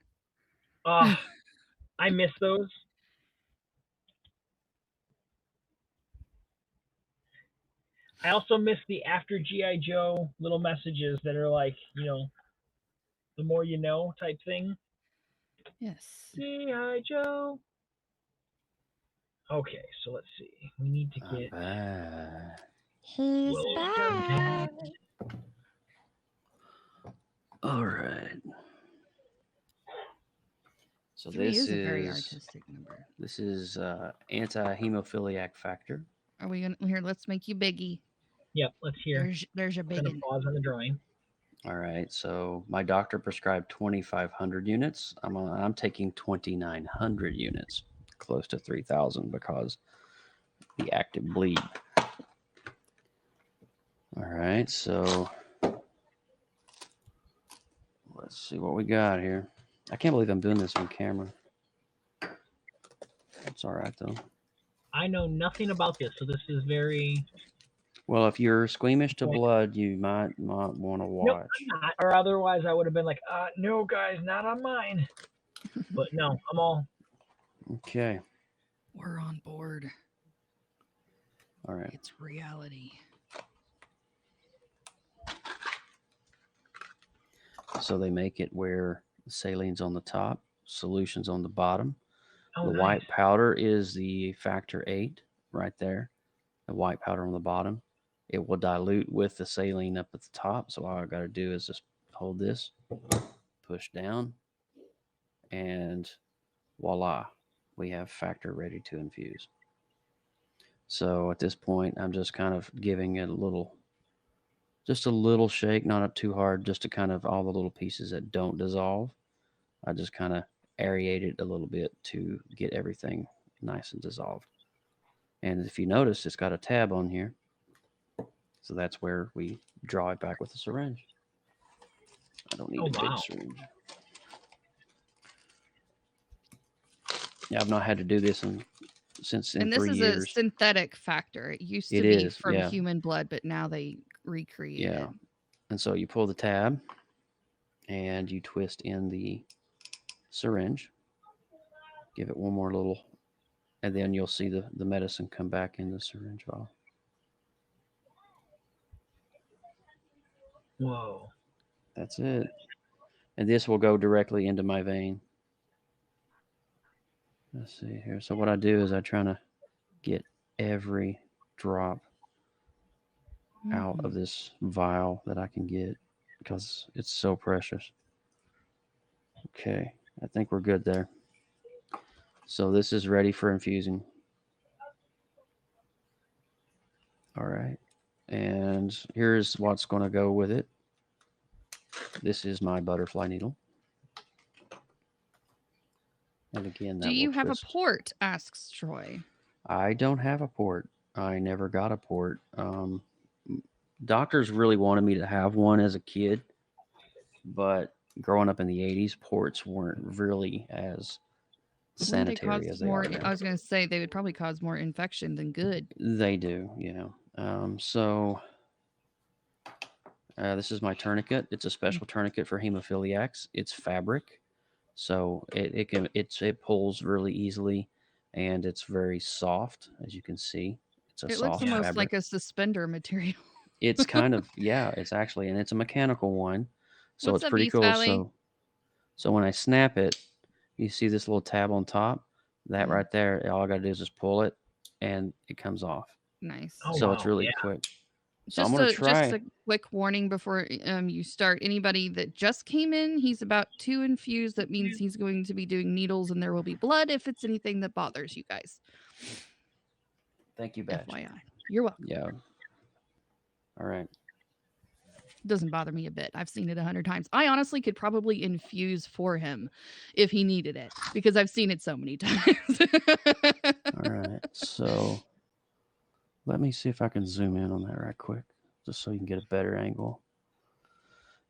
S1: I miss those. I also miss the after G.I. Joe little messages that are like, you know, the more you know type thing.
S3: Yes.
S1: G.I. Joe. Okay, so let's see. We need to get.
S3: He's back.
S8: All right. So
S3: 3
S8: this
S3: is a very artistic number.
S8: This is anti-hemophiliac factor.
S3: Are we gonna here? Let's make you biggie.
S1: Yep, let's hear.
S3: There's your big one.
S1: Pause on the drawing.
S8: All right. So my doctor prescribed 2,500 units. I'm taking 2,900 units, close to 3,000 because the active bleed. All right. So let's see what we got here. I can't believe I'm doing this on camera. It's all right though.
S1: I know nothing about this, so this is very.
S8: Well, if you're squeamish to blood, you might want to watch.
S1: Nope, I'm not, or otherwise I would have been like, no, guys, not on mine. But no, I'm all.
S8: Okay.
S3: We're on board.
S8: All right.
S3: It's reality.
S8: So they make it where saline's on the top, solution's on the bottom.
S1: Oh,
S8: the
S1: nice.
S8: white powder is the factor 8 right there. The white powder on the bottom. It will dilute with the saline up at the top. So all I got to do is just hold this, push down, and voila, we have factor ready to infuse. So at this point, I'm just kind of giving it just a little shake, not up too hard, just to kind of all the little pieces that don't dissolve. I just kind of aerate it a little bit to get everything nice and dissolved. And if you notice, it's got a tab on here. So that's where we draw it back with the syringe. I don't need a big syringe. Yeah, I've not had to do this since in 3 years. And this is
S3: a synthetic factor. It used to be from human blood, but now they recreate it.
S8: And so you pull the tab and you twist in the syringe. Give it one more little, and then you'll see the medicine come back in the syringe vial.
S1: Whoa.
S8: That's it. And this will go directly into my vein. Let's see here. So what I do is I try to get every drop out of this vial that I can get because it's so precious. Okay, I think we're good there. So this is ready for infusing. All right. And here's what's going to go with it. This is my butterfly needle. And again,
S3: do you have a port? Asks Troy.
S8: I don't have a port. I never got a port. Doctors really wanted me to have one as a kid, but growing up in the 80s, ports weren't really as sanitary as they are now.
S3: I was going to say they would probably cause more infection than good.
S8: They do, yeah. This is my tourniquet. It's a special tourniquet for hemophiliacs. It's fabric, so it pulls really easily. and it's very soft, as you can see. It's a
S3: It looks
S8: soft
S3: almost
S8: fabric.
S3: like a suspender material.
S8: It's kind of, yeah, it's actually, and it's a mechanical one, so
S3: What's
S8: it's
S3: up,
S8: pretty
S3: East
S8: cool.
S3: Valley?
S8: So when I snap it, you see this little tab on top. That
S3: Yeah.
S8: right there, all I got to do is just pull it, and it comes off.
S3: Nice.
S1: Oh,
S8: So it's
S1: wow,
S8: really
S1: yeah.
S8: quick. So I'm gonna
S3: Just
S8: try.
S3: a quick warning before you start. Anybody that just came in, he's about to infuse. That means he's going to be doing needles, and there will be blood if it's anything that bothers you guys.
S8: Thank you, Batch.
S3: FYI, you're welcome.
S8: Yeah. All right.
S3: Doesn't bother me a bit. I've seen it 100 times. I honestly could probably infuse for him if he needed it because I've seen it so many times.
S8: All right. So let me see if I can zoom in on that right quick, just so you can get a better angle.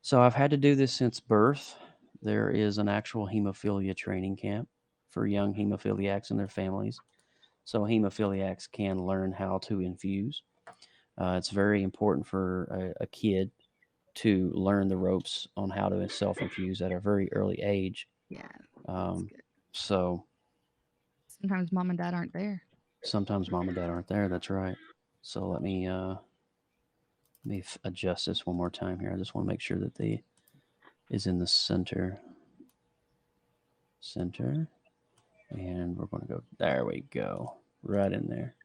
S8: So I've had to do this since birth. There is an actual hemophilia training camp for young hemophiliacs and their families. So hemophiliacs can learn how to infuse. It's very important for a kid to learn the ropes on how to self-infuse at a very early age.
S3: Yeah.
S8: Um, so
S3: Sometimes mom and dad aren't there.
S8: sometimes mom and dad aren't there. That's right. So let me adjust this one more time here. I just want to make sure that the is in the center. And we're going to go, there we go, right in there.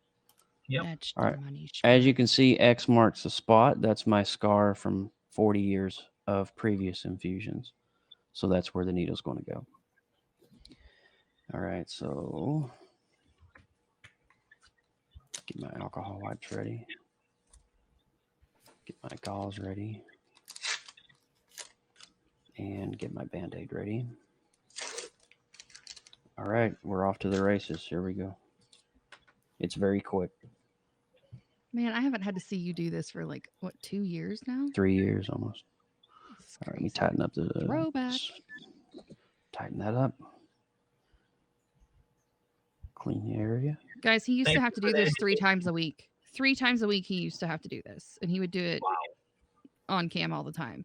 S1: Yep.
S3: That's
S8: All
S3: the
S8: right.
S3: money shot.
S8: As you can see, X marks the spot. That's my scar from 40 years of previous infusions. So that's where the needle's going to go. All right, so get my alcohol wipes ready. Get my gauze ready. And get my Band-Aid ready. All right, we're off to the races. Here we go. It's very quick.
S3: Man, I haven't had to see you do this for like, what, 2 years now?
S8: 3 years almost.
S3: It's
S8: All right, let me
S3: crazy.
S8: tighten up the
S3: Throwback.
S8: Tighten that up. Clean the area.
S3: Guys, he used to
S1: Thank
S3: have
S1: you
S3: to
S1: for
S3: do
S1: the
S3: this 3 times a week. 3 times a week he used to have to do this, and he would do it on cam all the time.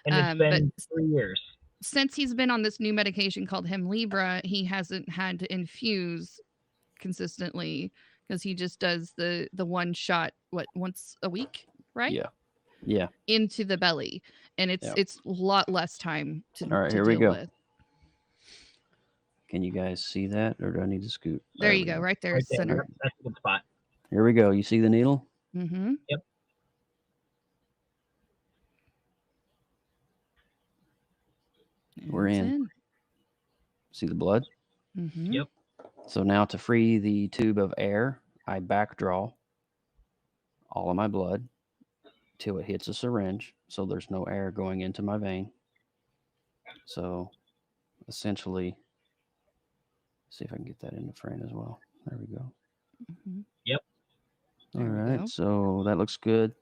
S1: And it's
S3: But
S1: been 3 years.
S3: since he's been on this new medication called Hemlibra, he hasn't had to infuse consistently because he just does the one shot once a week, right?
S8: Yeah.
S3: Into the belly, and it's
S8: Yep.
S3: it's a lot less time to,
S8: All right,
S3: to
S8: here we
S3: deal
S8: go.
S3: with.
S8: Can you guys see that, or do I need to scoot?
S3: There you
S8: we
S3: go, right there,
S1: Right there.
S3: center.
S1: Yep, that's a good spot.
S8: Here we go. You see the needle?
S3: Mm-hmm.
S1: Yep.
S8: We're in. See the blood?
S3: Mm-hmm.
S1: Yep.
S8: So now to free the tube of air, I backdraw all of my blood till it hits a syringe, so there's no air going into my vein. So essentially, see if I can get that in the frame as well. There we go.
S3: Mm-hmm.
S1: Yep.
S8: All
S3: There we
S8: right,
S3: go.
S8: so that looks good.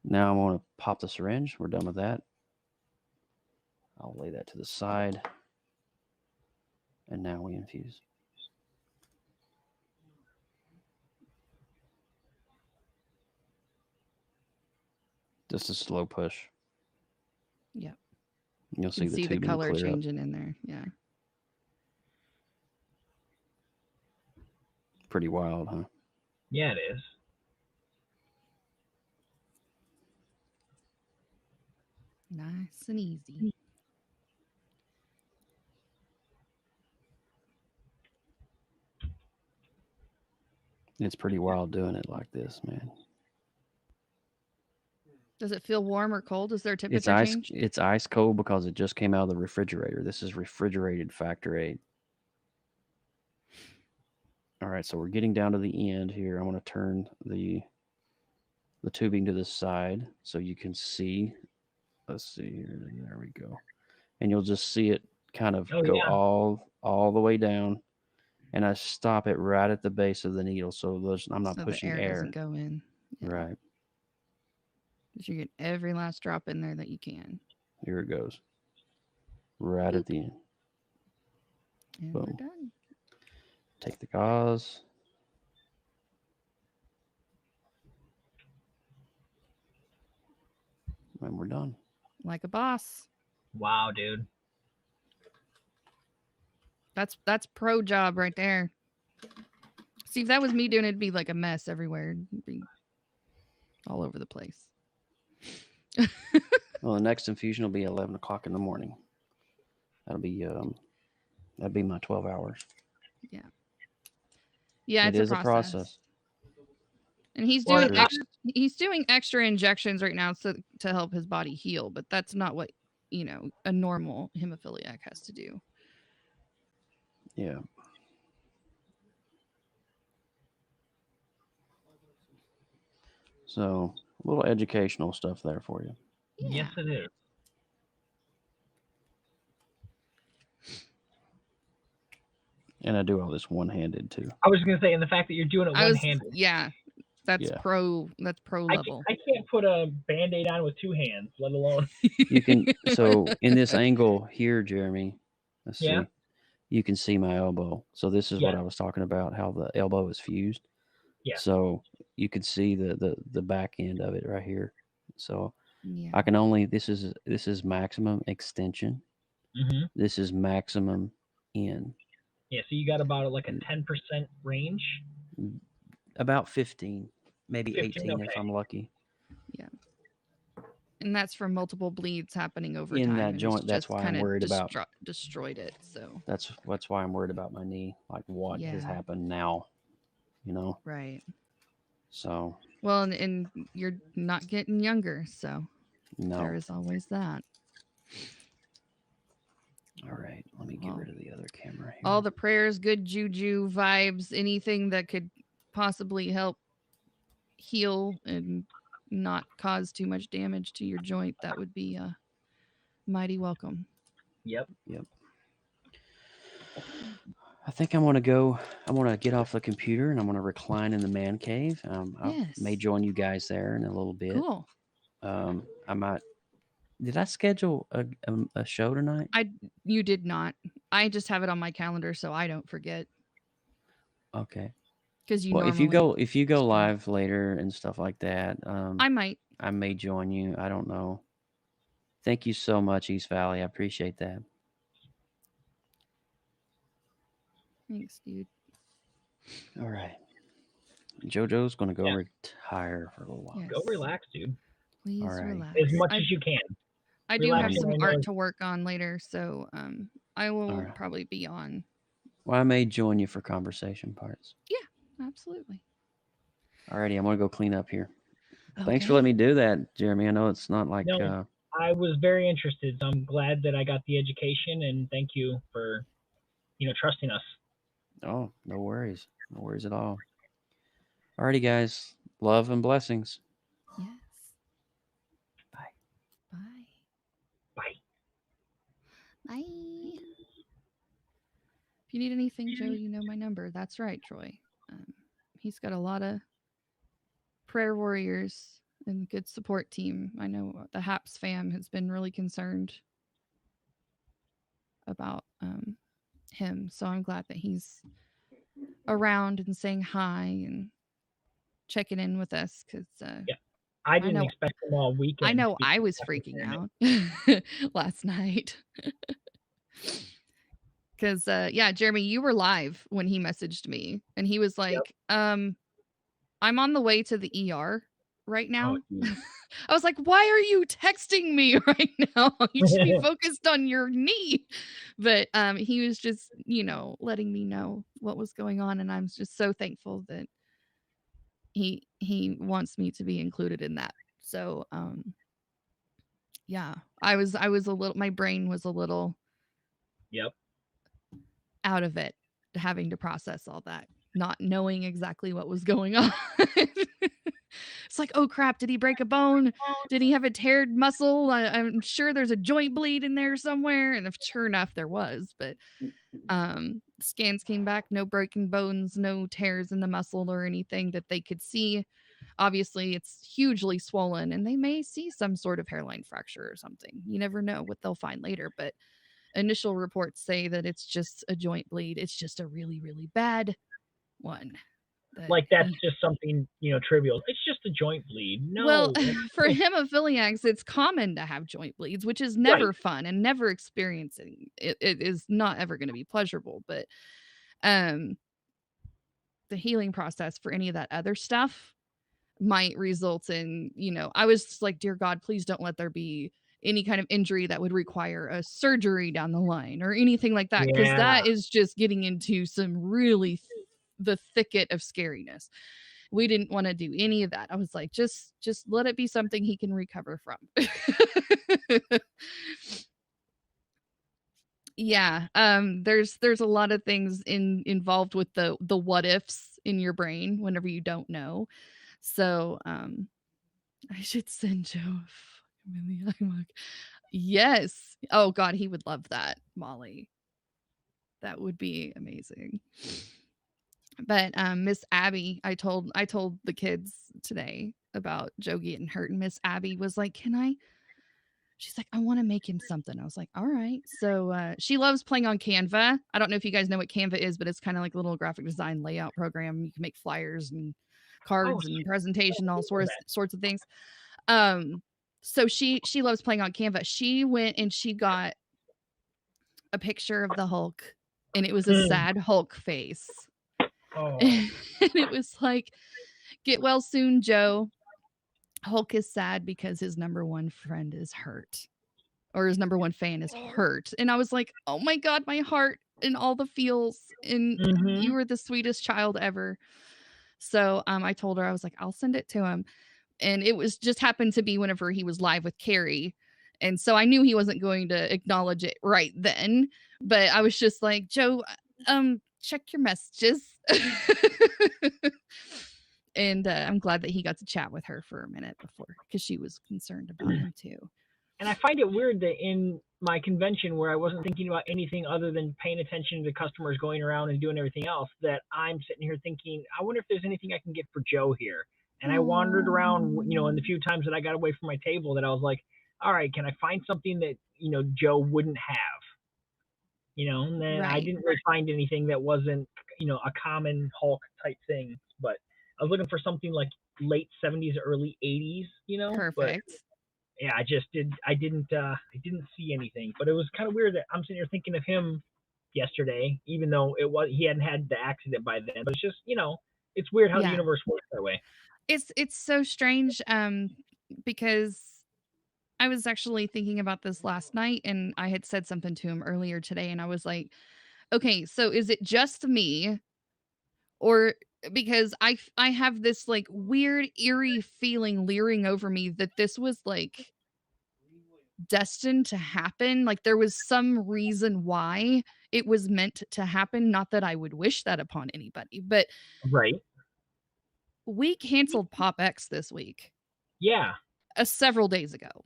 S8: Now I'm going to pop the syringe. We're done with that. I'll lay that to the side. And now we infuse. Just a slow push.
S3: Yep.
S8: You'll
S3: You can see the
S8: tubing
S3: color
S8: clear up.
S3: changing in there. Yeah.
S8: Pretty wild, huh?
S1: Yeah, it is.
S3: Nice and easy.
S8: It's pretty wild doing it like this, man.
S3: Does it feel warm or cold? Is there a temperature
S8: It's ice.
S3: change?
S8: It's ice cold because it just came out of the refrigerator. This is refrigerated Factor 8. All right, so we're getting down to the end here. I want to turn the tubing to the side so you can see. Let's see here. There we go. And you'll just see it kind of go all the way down. And I stop it right at the base of the needle, so I'm not
S3: So
S8: pushing
S3: the air
S8: air.
S3: doesn't go in. Yeah.
S8: Right.
S3: You get every last drop in there that you can.
S8: Here it goes. Right at the end.
S3: And
S8: Boom.
S3: we're done.
S8: Take the gauze. And we're done.
S3: Like a boss.
S1: Wow, dude.
S3: That's pro job right there. See, if that was me doing it, it'd be like a mess everywhere. It'd be all over the place.
S8: Well, the next infusion will be 11 o'clock in the morning. That'll be my 12 hours.
S3: Yeah,
S8: It
S3: it's
S8: is
S3: a process. And he's
S1: Well,
S3: doing he's doing extra injections right now to help his body heal, but that's not what, a normal hemophiliac has to do.
S8: Yeah. So, a little educational stuff there for you.
S1: Yes, it is.
S8: And I do all this one-handed too.
S1: I was going to say, and the fact that you're doing it one-handed.
S3: That's
S8: Yeah.
S3: pro level.
S1: I can't put a Band-Aid on with two hands, let alone.
S8: You can. So in this angle here, Jeremy, let's
S1: Yeah.
S8: see. You can see my elbow. So this is what
S1: Yeah.
S8: I was talking about, how the elbow is fused.
S1: Yeah.
S8: So you can see the back end of it right here. So
S3: Yeah.
S8: I can only, this is maximum extension.
S1: Mm-hmm.
S8: This is maximum in.
S1: Yeah, so you got about like a 10% range.
S8: About 15, maybe
S1: 15,
S8: 18 if
S1: okay.
S8: I'm lucky.
S3: And that's from multiple bleeds happening over
S8: In
S3: time.
S8: that
S3: and
S8: joint,
S3: it's
S8: that's
S3: just
S8: why I'm
S3: kinda
S8: worried about.
S3: destroyed it. So
S8: That's why I'm worried about my knee. Like what has
S3: Yeah.
S8: happened now,
S3: right.
S8: So
S3: Well, and you're not getting younger, so
S8: no.
S3: there is always that.
S8: All right, let me get rid of the other camera here.
S3: All the prayers, good juju vibes, anything that could possibly help heal and not cause too much damage to your joint, that would be mighty welcome.
S1: Yep.
S8: I think I'm gonna go. I'm gonna get off the computer and I'm gonna recline in the man cave. I may join you guys there in a little bit.
S3: Cool.
S8: I might. Did I schedule a show tonight?
S3: You did not. I just have it on my calendar so I don't forget.
S8: Okay.
S3: Because
S8: Well, if you go live later and stuff like that,
S3: I might.
S8: I may join you. I don't know. Thank you so much, East Valley. I appreciate that.
S3: Thanks, dude.
S8: All right. JoJo's going to go retire for a little while.
S3: Yes.
S1: Go relax, dude.
S3: Please
S8: All right.
S3: relax.
S1: As much as you can.
S3: I do have some art to work on later, so I will probably be on.
S8: Well, I may join you for conversation parts.
S3: Yeah, absolutely.
S8: Alrighty, I'm going to go clean up here.
S3: Okay.
S8: Thanks for letting me do that, Jeremy. I know it's not like...
S1: No, I was very interested, so I'm glad that I got the education, and thank you for, trusting us.
S8: Oh, no worries. No worries at all. Alrighty, guys. Love and blessings.
S3: Yes.
S8: Bye.
S3: Bye.
S1: Bye.
S3: Bye. If you need anything, Joe, you know my number. That's right, Troy. He's got a lot of prayer warriors and good support team. I know the Haps fam has been really concerned about him, so I'm glad that he's around and saying hi and checking in with us because
S1: I didn't expect them all weekend.
S3: I know I was freaking out last night. Because, Jeremy, you were live when he messaged me. And he was like, I'm on the way to the ER right now. I was like, why are you texting me right now? You should be focused on your knee. But he was just, letting me know what was going on. And I'm just so thankful that he wants me to be included in that. So, I was a little, my brain was a little out of it, having to process all that, not knowing exactly what was going on. It's like, oh crap, did he break a bone? Did he have a teared muscle? I'm sure there's a joint bleed in there somewhere. And sure enough, there was. But scans came back, no broken bones, no tears in the muscle or anything that they could see. Obviously, it's hugely swollen, and they may see some sort of hairline fracture or something. You never know what they'll find later, but initial reports say that it's just a joint bleed. It's just a really, really bad one.
S1: That's just something, trivial. It's just a joint bleed. No.
S3: Well, for hemophiliacs, it's common to have joint bleeds, which is never fun and never experiencing. It is not ever going to be pleasurable. But the healing process for any of that other stuff might result in, I was just like, dear God, please don't let there be any kind of injury that would require a surgery down the line or anything like that, because
S1: Yeah.
S3: that is just getting into some really the thicket of scariness. We didn't want to do any of that. I was like, just let it be something he can recover from. Yeah. There's a lot of things involved with the what ifs in your brain whenever you don't know. So I should send Joe a fucking mini iMac. Yes. Oh God, he would love that, Molly. That would be amazing. But Miss Abby, I told the kids today about Joe getting hurt, and Miss Abby was like, "Can I?" She's like, "I want to make him something." I was like, "All right." So she loves playing on Canva. I don't know if you guys know what Canva is, but it's kind of like a little graphic design layout program. You can make flyers and cards and presentation, all sorts of things. So she loves playing on Canva. She went and she got a picture of the Hulk, and it was a sad Hulk face.
S1: Oh.
S3: And it was like, "Get well soon, Joe. Hulk is sad because his number one friend is hurt, or his number one fan is hurt." And I was like, oh my God, my heart and all the feels. And you were the sweetest child ever. So I told her, I was like, I'll send it to him. And it was just happened to be whenever he was live with Carrie. And so I knew he wasn't going to acknowledge it right then. But I was just like, Joe, check your messages. And I'm glad that he got to chat with her for a minute before, because she was concerned about him too.
S1: And I find it weird that in my convention, where I wasn't thinking about anything other than paying attention to customers going around and doing everything else, that I'm sitting here thinking, I wonder if there's anything I can get for Joe here. And I wandered around, in the few times that I got away from my table, that I was like, all right, can I find something that, Joe wouldn't have? And then I didn't really find anything that wasn't, a common Hulk type thing. But I was looking for something like late 70s, early 80s,
S3: Perfect.
S1: But yeah, I didn't see anything. But it was kind of weird that I'm sitting here thinking of him yesterday, even though he hadn't had the accident by then. But it's just, it's weird how the universe works that way.
S3: It's so strange, because I was actually thinking about this last night, and I had said something to him earlier today, and I was like, okay, so is it just me, or because I have this like weird eerie feeling leering over me that this was like destined to happen, like there was some reason why it was meant to happen. Not that I would wish that upon anybody, but we canceled Pop X this week.
S1: Yeah.
S3: Several days ago.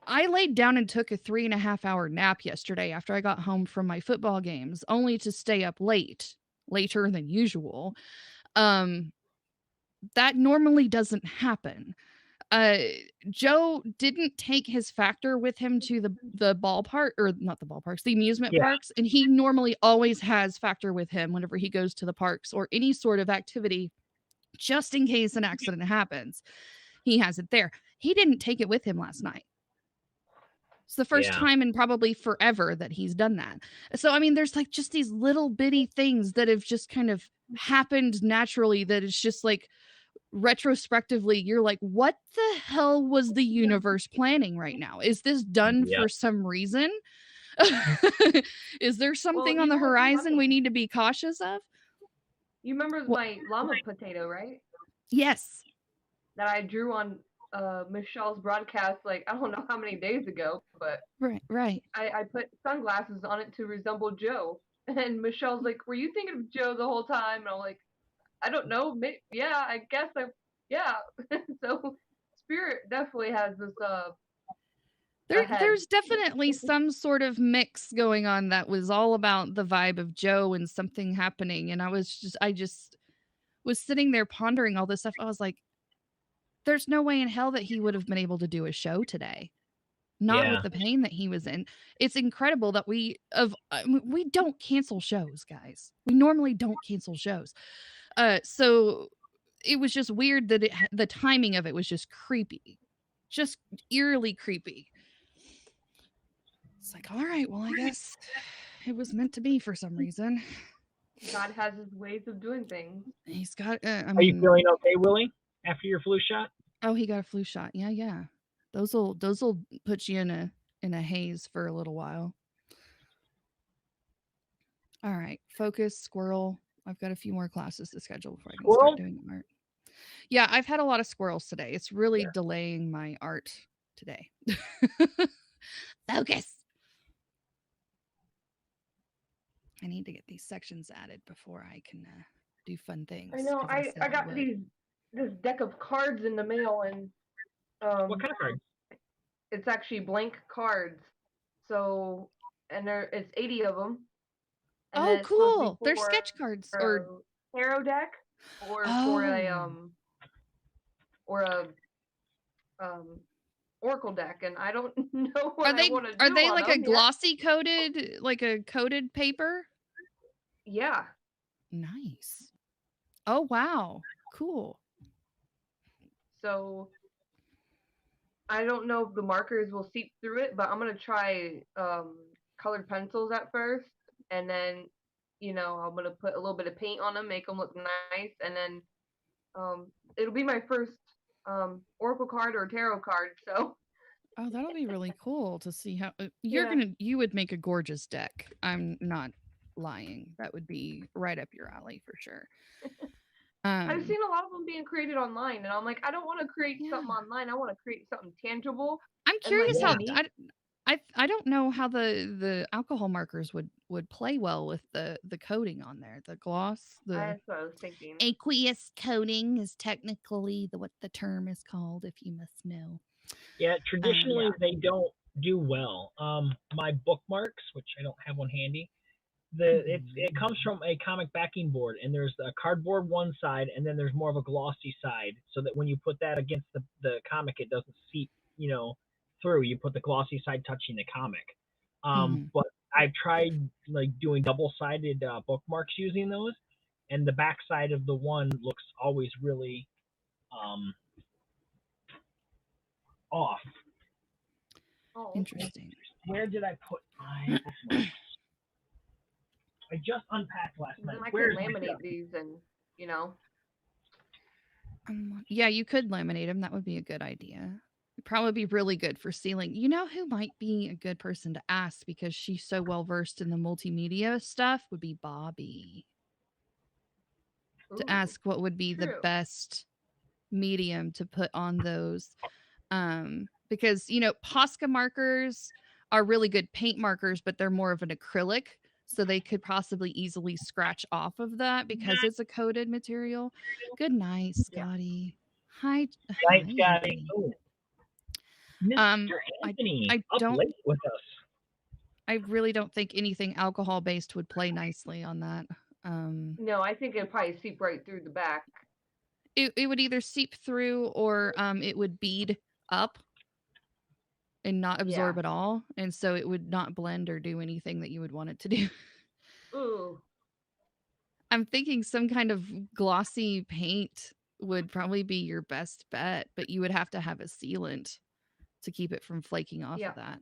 S3: I laid down and took a 3.5-hour nap yesterday after I got home from my football games, only to stay up later than usual. That normally doesn't happen. Joe didn't take his factor with him to the ballpark, or not the ballparks, the amusement parks, and he normally always has factor with him whenever he goes to the parks or any sort of activity, just in case an accident happens. He has it there. He didn't take it with him last night. It's the first time in probably forever that he's done that. So, I mean, there's like just these little bitty things that have just kind of happened naturally, that it's just like, retrospectively, you're like, what the hell was the universe planning right now? Is this done for some reason? Is there something on the horizon we need to be cautious of?
S2: You remember my llama potato, right?
S3: Yes.
S2: That I drew on Michelle's broadcast, like, I don't know how many days ago, but
S3: right.
S2: I put sunglasses on it to resemble Joe. And Michelle's like, were you thinking of Joe the whole time? And I'm like, I don't know. Yeah, I guess yeah. So Spirit definitely has this
S3: there's definitely some sort of mix going on that was all about the vibe of Joe and something happening. And I just was sitting there pondering all this stuff. I was like, there's no way in hell that he would have been able to do a show today. Not with the pain that he was in. It's incredible that we don't cancel shows, guys. We normally don't cancel shows. So it was just weird that the timing of it was just creepy. Just eerily creepy. It's like, all right, well, I guess it was meant to be for some reason.
S2: God has his ways of doing things.
S3: He's got. I
S1: Are you
S3: mean,
S1: feeling okay, Willie? After your flu shot?
S3: oh, he got a flu shot. Yeah, yeah. Those will put you in a haze for a little while. All right, focus, squirrel. I've got a few more classes to schedule before I can
S1: Squirrel?
S3: start doing art. Yeah, I've had a lot of squirrels today. It's really delaying my art today. Focus. I need to get these sections added before I can do fun things.
S2: I know.
S3: 'cause
S2: I
S3: said
S2: got
S3: would.
S2: this deck of cards in the mail, and
S1: What kind of card?
S2: it's actually blank cards. So, and it's 80 of them. And then
S3: Oh,
S2: it's supposed to be
S3: cool. They're
S2: for
S3: sketch cards
S2: a
S3: or
S2: tarot deck, or for a oracle deck, and I don't know what I want to do.
S3: Are they
S2: on
S3: like a
S2: them yet.
S3: glossy coated, like a coated paper?
S2: Yeah.
S3: Nice. Oh wow. Cool.
S2: So I don't know if the markers will seep through it, but I'm gonna try colored pencils at first, and then I'm gonna put a little bit of paint on them, make them look nice, and then it'll be my first oracle card or tarot card. So
S3: Oh, that'll be really cool to see how
S2: Yeah.
S3: you would make a gorgeous deck. I'm not lying. That would be right up your alley for sure.
S2: I've seen a lot of them being created online, and I'm like, I don't want to create something
S3: Yeah.
S2: online. I want to create something tangible.
S3: I'm
S2: and like
S3: curious how
S2: unique.
S3: I don't know how the alcohol markers would play well with the coating on there. The gloss, the
S2: That's what I was thinking.
S3: aqueous coating is technically what the term is called, if you must know.
S1: Yeah, traditionally
S2: Yeah.
S1: they don't do well. My bookmarks, which I don't have one handy, it comes from a comic backing board, and there's a cardboard one side, and then there's more of a glossy side, so that when you put that against the comic, it doesn't seep, through. You put the glossy side touching the comic. But I've tried like doing double-sided bookmarks using those, and the back side of the one looks always really off.
S2: Oh,
S3: Interesting.
S1: Where did I put my bookmarks? I just unpacked last
S2: Then
S1: night.
S2: I
S1: Where's
S2: can
S1: my
S2: laminate
S1: stuff?
S2: these, and
S3: Yeah, you could laminate them. That would be a good idea. It'd probably be really good for sealing. You know who might be a good person to ask because she's so well versed in the multimedia stuff would be Bobby. To
S2: Ooh,
S3: ask what would be the
S2: true.
S3: best medium to put on those. Because Posca markers are really good paint markers, but they're more of an acrylic, so they could possibly easily scratch off of that because it's a coated material. Good night, Scotty. Hi,
S1: Right,
S3: hi,
S1: Scotty.
S3: Anthony.
S1: Oh. Mr. Anthony,
S3: I
S1: up
S3: don't.
S1: late with us.
S3: I really don't think anything alcohol based would play nicely on that.
S2: No, I think it'd probably seep right through the back.
S3: It would either seep through or it would bead up and not absorb at all, and so it would not blend or do anything that you would want it to do.
S2: Ooh.
S3: I'm thinking some kind of glossy paint would probably be your best bet, but you would have to have a sealant to keep it from flaking off of that.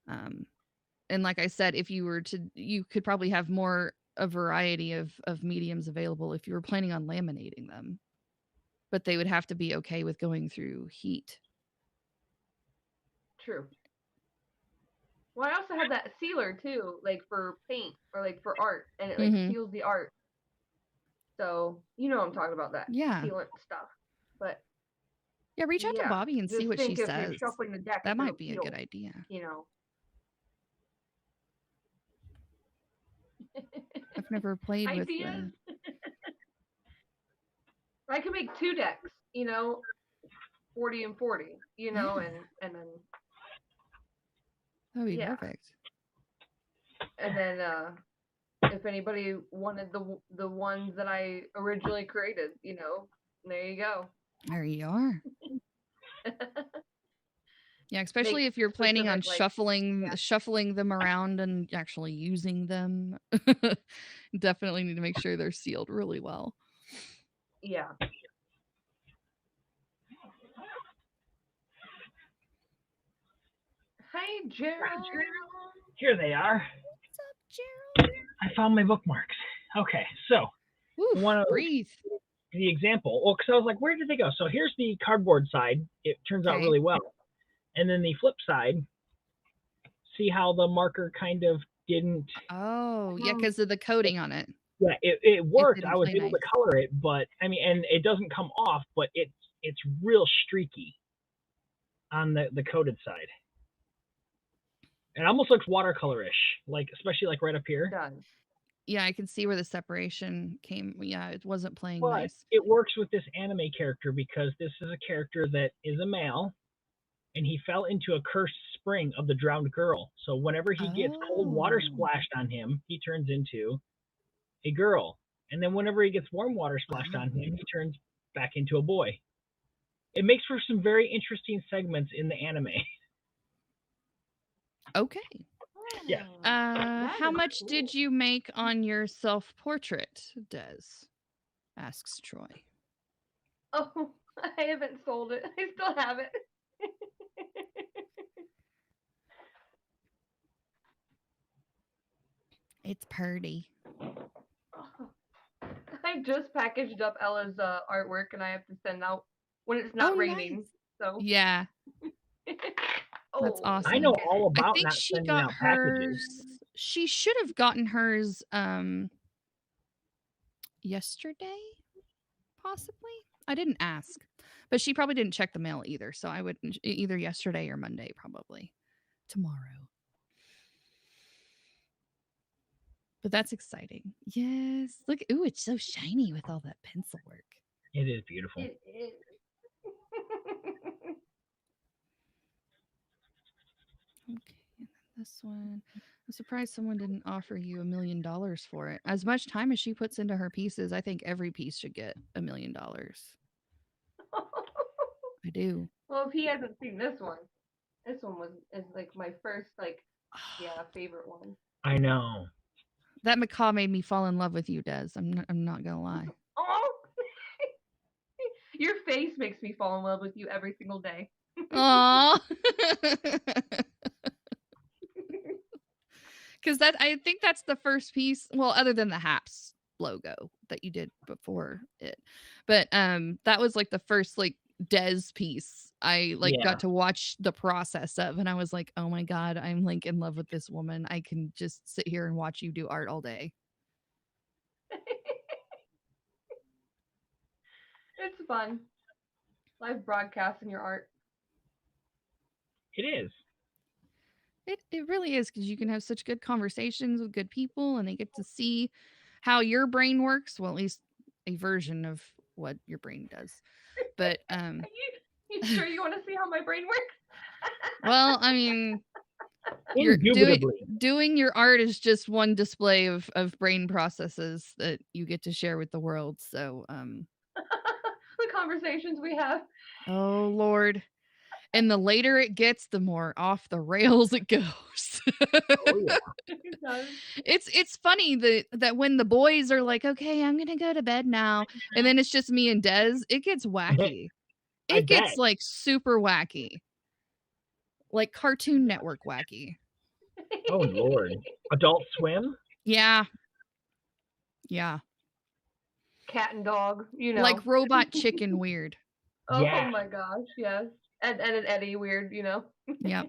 S3: And like I said, if you were to, you could probably have a variety of mediums available if you were planning on laminating them, but they would have to be okay with going through heat.
S2: True. Well, I also have that sealer too, like for paint or like for art, and it like seals the art. So you know what I'm talking about, that sealant stuff. But
S3: yeah, reach out to Bobby and see what she says.
S2: You're shuffling the deck,
S3: that might be a good idea. I've never played with the...
S2: I could make 2 decks, 40 and 40, and then
S3: that'd be perfect.
S2: And then if anybody wanted the ones that I originally created, there you go.
S3: There you are. Yeah, especially if you're planning on shuffling them around and actually using them. Definitely need to make sure they're sealed really well.
S2: Yeah. Hey, Gerald.
S1: Here they are.
S3: What's up, Gerald?
S1: I found my bookmarks. Okay, so
S3: Woo,
S1: wanna
S3: breathe.
S1: the example. Well, because I was like, where did they go? So here's the cardboard side. It turns out
S3: Okay.
S1: really well. And then the flip side, see how the marker kind of didn't.
S3: Oh, yeah, because of the coating on it.
S1: Yeah, it worked. I
S3: didn't
S1: was
S3: play
S1: able to
S3: nice.
S1: color it, but I mean, and it doesn't come off, but it's real streaky on the coated side. It almost looks watercolorish, like especially like right up here.
S2: Done.
S3: Yeah, I can see where the separation came. Yeah, it wasn't playing
S1: But
S3: nice.
S1: it works with this anime character because this is a character that is a male, and he fell into a cursed spring of the drowned girl. So whenever he gets cold water
S3: Oh.
S1: splashed on him, he turns into a girl. And then whenever he gets warm water splashed on him, he turns back into a boy. It makes for some very interesting segments in the anime.
S3: Okay.
S1: Yes.
S3: How much did you make on your self-portrait, Des? Asks Troy.
S2: Oh, I haven't sold it. I still have it.
S3: It's purty.
S2: I just packaged up Ella's artwork, and I have to send out when it's not
S3: Oh,
S2: raining.
S3: nice.
S2: So
S3: Yeah, that's
S2: Oh,
S3: awesome.
S1: I know
S2: okay.
S1: all
S3: I
S1: about
S3: think
S1: not
S3: she
S1: sending
S3: got
S1: out packages.
S3: hers. She should have gotten hers yesterday, possibly. I didn't ask, but she probably didn't check the mail either. So I would either yesterday or Monday, probably tomorrow. But that's exciting. Yes. Look, ooh, it's so shiny with all that pencil work.
S1: It is beautiful.
S2: It is.
S3: Okay, and then this one. I'm surprised someone didn't offer you $1 million for it. As much time as she puts into her pieces, I think every piece should get $1 million. I do.
S2: Well, if he hasn't seen this one is like my first favorite one.
S1: I know.
S3: That macaw made me fall in love with you, Des. I'm not gonna lie.
S2: Oh, your face makes me fall in love with you every single day.
S3: Aww. Because I think that's the first piece. Well, other than the Haps logo that you did before it, but that was like the first like Des piece I got to watch the process of, and I was like, oh my god, I'm like in love with this woman. I can just sit here and watch you do art all day.
S2: It's fun. Live broadcasting your art.
S1: It is.
S3: It really is, because you can have such good conversations with good people, and they get to see how your brain works. Well, at least a version of what your brain does. But
S2: You sure you want to see how my brain works?
S3: well, I mean,
S1: Indubitably.
S3: doing your art is just one display of brain processes that you get to share with the world. So
S2: The conversations we have.
S3: oh Lord. And the later it gets, the more off the rails it goes.
S1: Oh yeah.
S2: It does.
S3: It's funny that when the boys are like, okay, I'm gonna go to bed now, and then it's just me and Des, it gets wacky.
S1: I
S3: It gets
S1: bet.
S3: like super wacky. Like Cartoon Network wacky.
S1: Oh Lord. Adult Swim?
S3: Yeah. Yeah.
S2: Cat and dog, you know.
S3: Like Robot Chicken weird.
S2: Oh
S1: Yeah.
S2: my gosh, yes. And an Eddie weird, you know.
S3: Yep.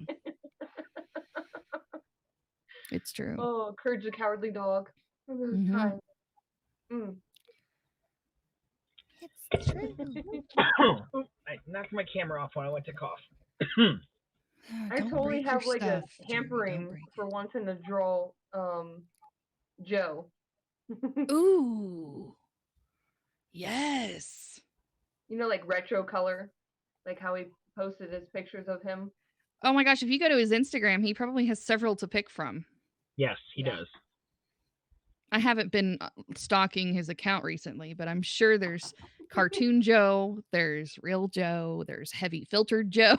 S3: It's true.
S2: Oh, Courage the Cowardly Dog.
S3: Mhm.
S2: Time. Mm.
S3: It's true.
S1: I knocked my camera off when I went to cough.
S2: I totally have like a hampering for wanting to draw Joe.
S3: Ooh. Yes.
S2: You know, like retro color, like how he posted his pictures of him.
S3: Oh my gosh, if you go to his Instagram, he probably has several to pick from.
S1: Yes, he
S2: Yeah.
S1: does.
S3: I haven't been stalking his account recently, but I'm sure there's Cartoon Joe, there's Real Joe, there's Heavy Filtered Joe.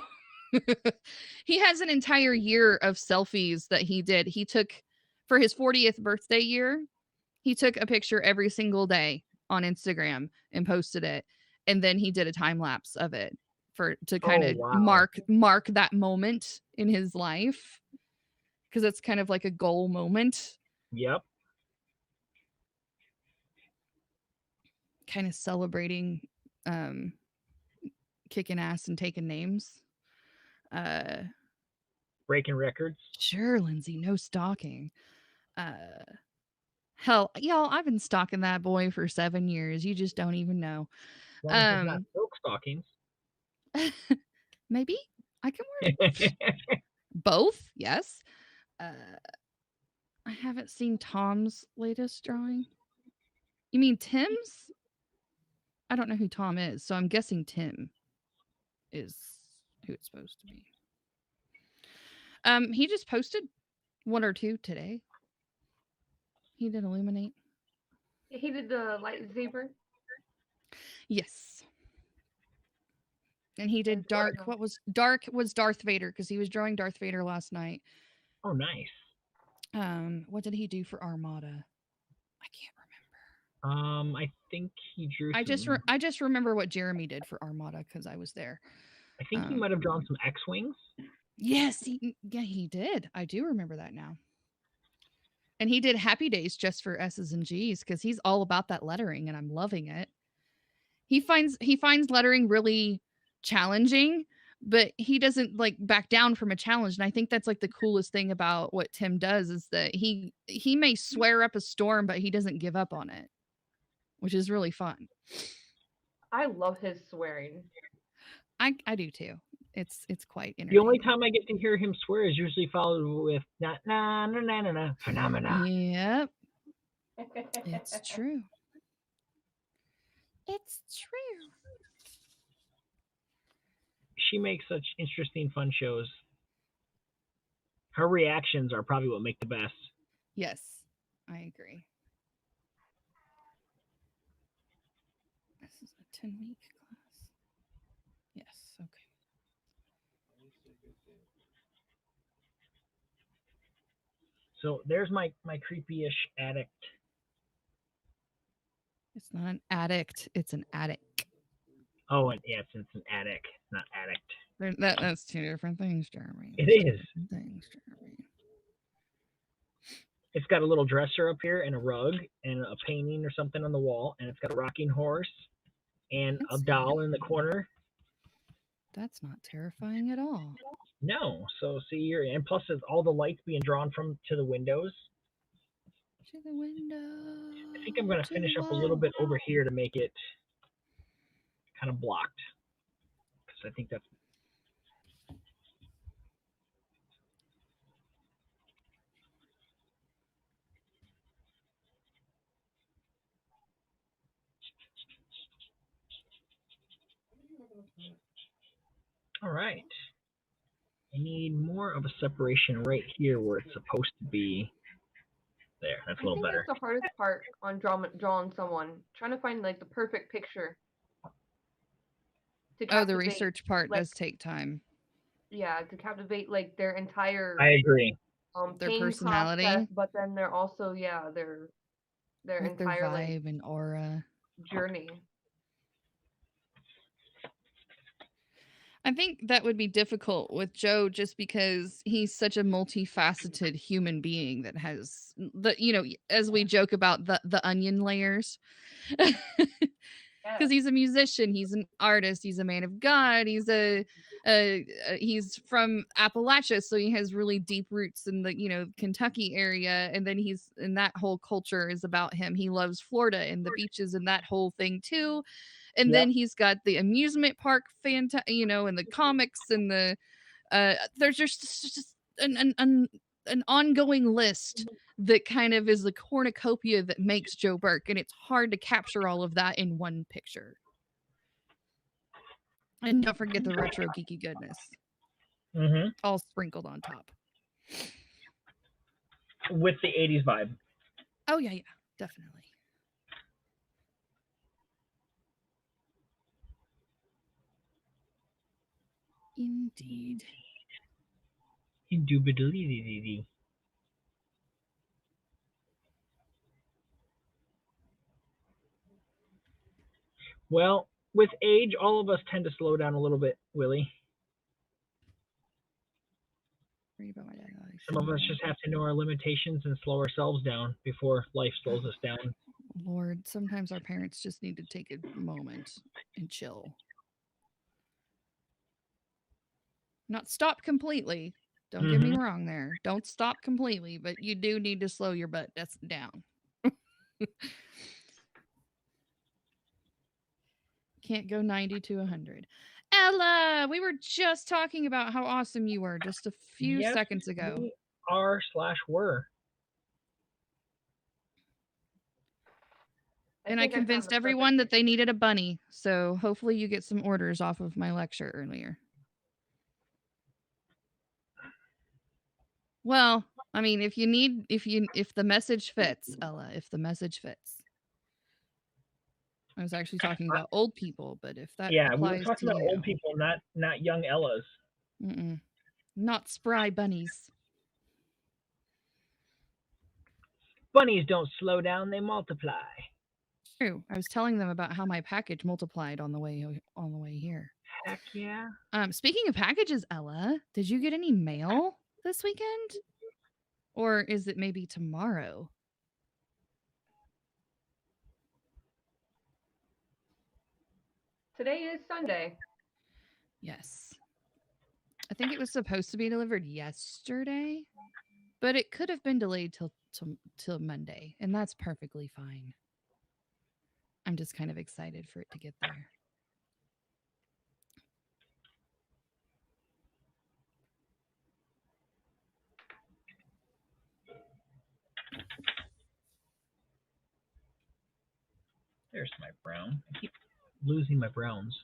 S3: He has an entire year of selfies that he did. He took for his 40th birthday year. He took a picture every single day on Instagram and posted it, and then he did a time lapse of it to kind of
S1: wow.
S3: mark that moment in his life, because it's kind of like a goal moment.
S1: Yep.
S3: kind of celebrating kicking ass and taking names.
S1: Breaking records.
S3: Sure, Lindsay, no stalking. Hell, y'all, I've been stalking that boy for 7 years. You just don't even know.
S1: As long as it's not silk stockings.
S3: Maybe I can wear both. Yes. I haven't seen Tom's latest drawing. You mean Tim's? I don't know who Tom is, so I'm guessing Tim is who it's supposed to be. He just posted 1 or 2 today. He did Illuminate.
S2: He did the lightsaber.
S3: Yes. And he did Dark. What was Dark was Darth Vader because he was drawing Darth Vader last night.
S1: Oh, nice.
S3: What did he do for Armada? I can't remember.
S1: I think he drew.
S3: I just remember what Jeremy did for Armada because I was there.
S1: I think he might have drawn some X-wings.
S3: Yes, he did. I do remember that now. And he did Happy Days just for S's and G's because he's all about that lettering, and I'm loving it. He finds lettering really challenging, but he doesn't like back down from a challenge. And I think that's like the coolest thing about what Tim does is that he may swear up a storm, but he doesn't give up on it, which is really fun.
S2: I love his swearing.
S3: I do too. It's quite
S1: The
S3: entertaining.
S1: only time I get to hear him swear is usually followed with na na na na na na phenomena.
S3: Yep. It's true. It's true.
S1: She makes such interesting, fun shows. Her reactions are probably what make the best.
S3: Yes, I agree. This is a 10-week class. Yes, okay.
S1: So there's my creepy-ish addict.
S3: It's not an addict, it's an attic.
S1: Oh, and yeah, it's an attic, not addict.
S3: That's 2 different things, Jeremy.
S1: It is.
S3: Things, Jeremy.
S1: It's got a little dresser up here and a rug and a painting or something on the wall, and it's got a rocking horse and a doll in the corner.
S3: That's not terrifying at all.
S1: No, so see here, and plus it's all the lights being drawn to the windows.
S3: To the window.
S1: I think I'm going to finish up a little bit over here to make it kind of blocked, because I think that's. All right. I need more of a separation right here where it's supposed to be. There, that's a little better.
S2: That's the hardest part on drawing someone. Trying to find like the perfect picture.
S3: The research part does take time.
S2: Yeah, to captivate like their entire.
S1: I agree.
S3: Their personality,
S2: process, but then they're also their
S3: with
S2: entire
S3: their vibe and aura
S2: journey.
S3: I think that would be difficult with Joe just because he's such a multifaceted human being that has as we joke about the onion layers. Because he's a musician, he's an artist, he's a man of God, he's he's from Appalachia, so he has really deep roots in the Kentucky area, and then and that whole culture is about him. He loves Florida and the beaches and that whole thing too. And then he's got the amusement park and the comics and the there's just an ongoing list that kind of is the cornucopia that makes Joe Burke, and it's hard to capture all of that in one picture. And don't forget the retro geeky goodness, all sprinkled on top
S1: with the 80s vibe.
S3: Oh yeah, definitely. Indeed.
S1: Indubitably. Well, with age, all of us tend to slow down a little bit, Willie. Some of us just have to know our limitations and slow ourselves down before life slows us down.
S3: Lord, sometimes our parents just need to take a moment and chill. Not stop completely. Don't get me wrong there. Don't stop completely, but you do need to slow your butt down. Can't go 90 to 100. Ella, we were just talking about how awesome you were just a few
S1: Yes,
S3: seconds ago.
S1: we are/were.
S3: And I convinced everyone that they needed a bunny. So hopefully you get some orders off of my lecture earlier. Well, I mean, if the message fits, Ella, if the message fits. I was actually talking about old people, but if that
S1: Yeah, we were
S3: applies
S1: talking
S3: to
S1: about
S3: you,
S1: old people, not young Ellas.
S3: not spry bunnies.
S1: Bunnies don't slow down; they multiply.
S3: True. I was telling them about how my package multiplied on the way here.
S1: Heck yeah!
S3: Speaking of packages, Ella, did you get any mail this weekend? Or is it maybe tomorrow?
S2: Today is Sunday.
S3: Yes. I think it was supposed to be delivered yesterday, but it could have been delayed till Monday, and that's perfectly fine. I'm just kind of excited for it to get there.
S1: There's my brown. I keep losing my browns.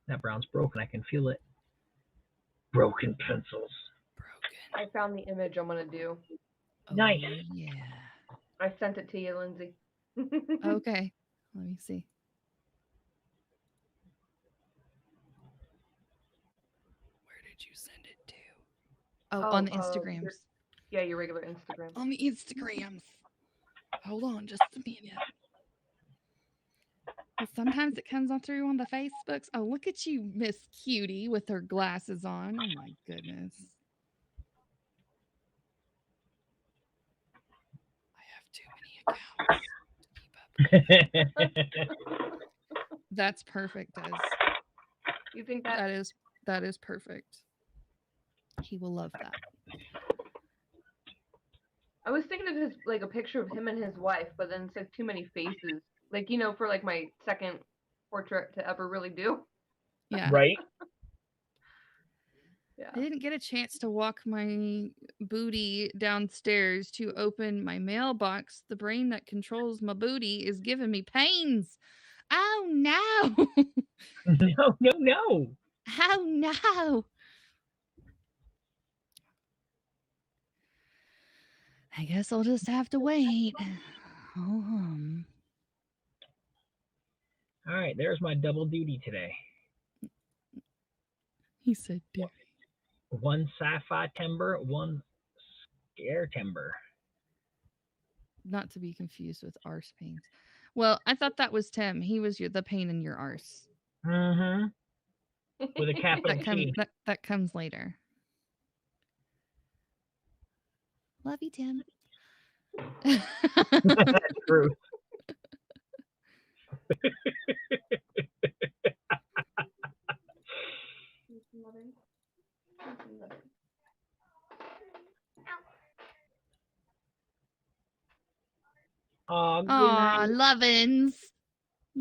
S1: That brown's broken. I can feel it. Broken pencils.
S2: I found the image I'm gonna do.
S1: Nice.
S3: Oh, yeah.
S2: I sent it to you, Lindsay.
S3: Okay. Let me see. Where did you send it to? Oh, on the Instagrams.
S2: Your regular Instagram.
S3: On the Instagrams. Hold on just a minute. Well, sometimes it comes on through on the Facebooks. Oh, look at you, Miss Cutie, with her glasses on. Oh, my goodness. I have too many accounts. That's perfect, Des.
S2: You think that?
S3: That is perfect. He will love that.
S2: I was thinking of a picture of him and his wife, but then it's like too many faces. Like, for like my second portrait to ever really do.
S3: Yeah.
S1: Right?
S2: Yeah.
S3: I didn't get a chance to walk my booty downstairs to open my mailbox. The brain that controls my booty is giving me pains. Oh, no.
S1: No.
S3: Oh, no. I guess I'll just have to wait.
S1: All right, there's my double duty today.
S3: He said duty.
S1: One sci-fi timber, one scare timber.
S3: Not to be confused with arse pains. Well, I thought that was Tim. He was the pain in your arse.
S1: Mm-hmm. With a capital T.
S3: That comes later. Love you, Tim.
S1: That's true.
S3: Aw, lovin's.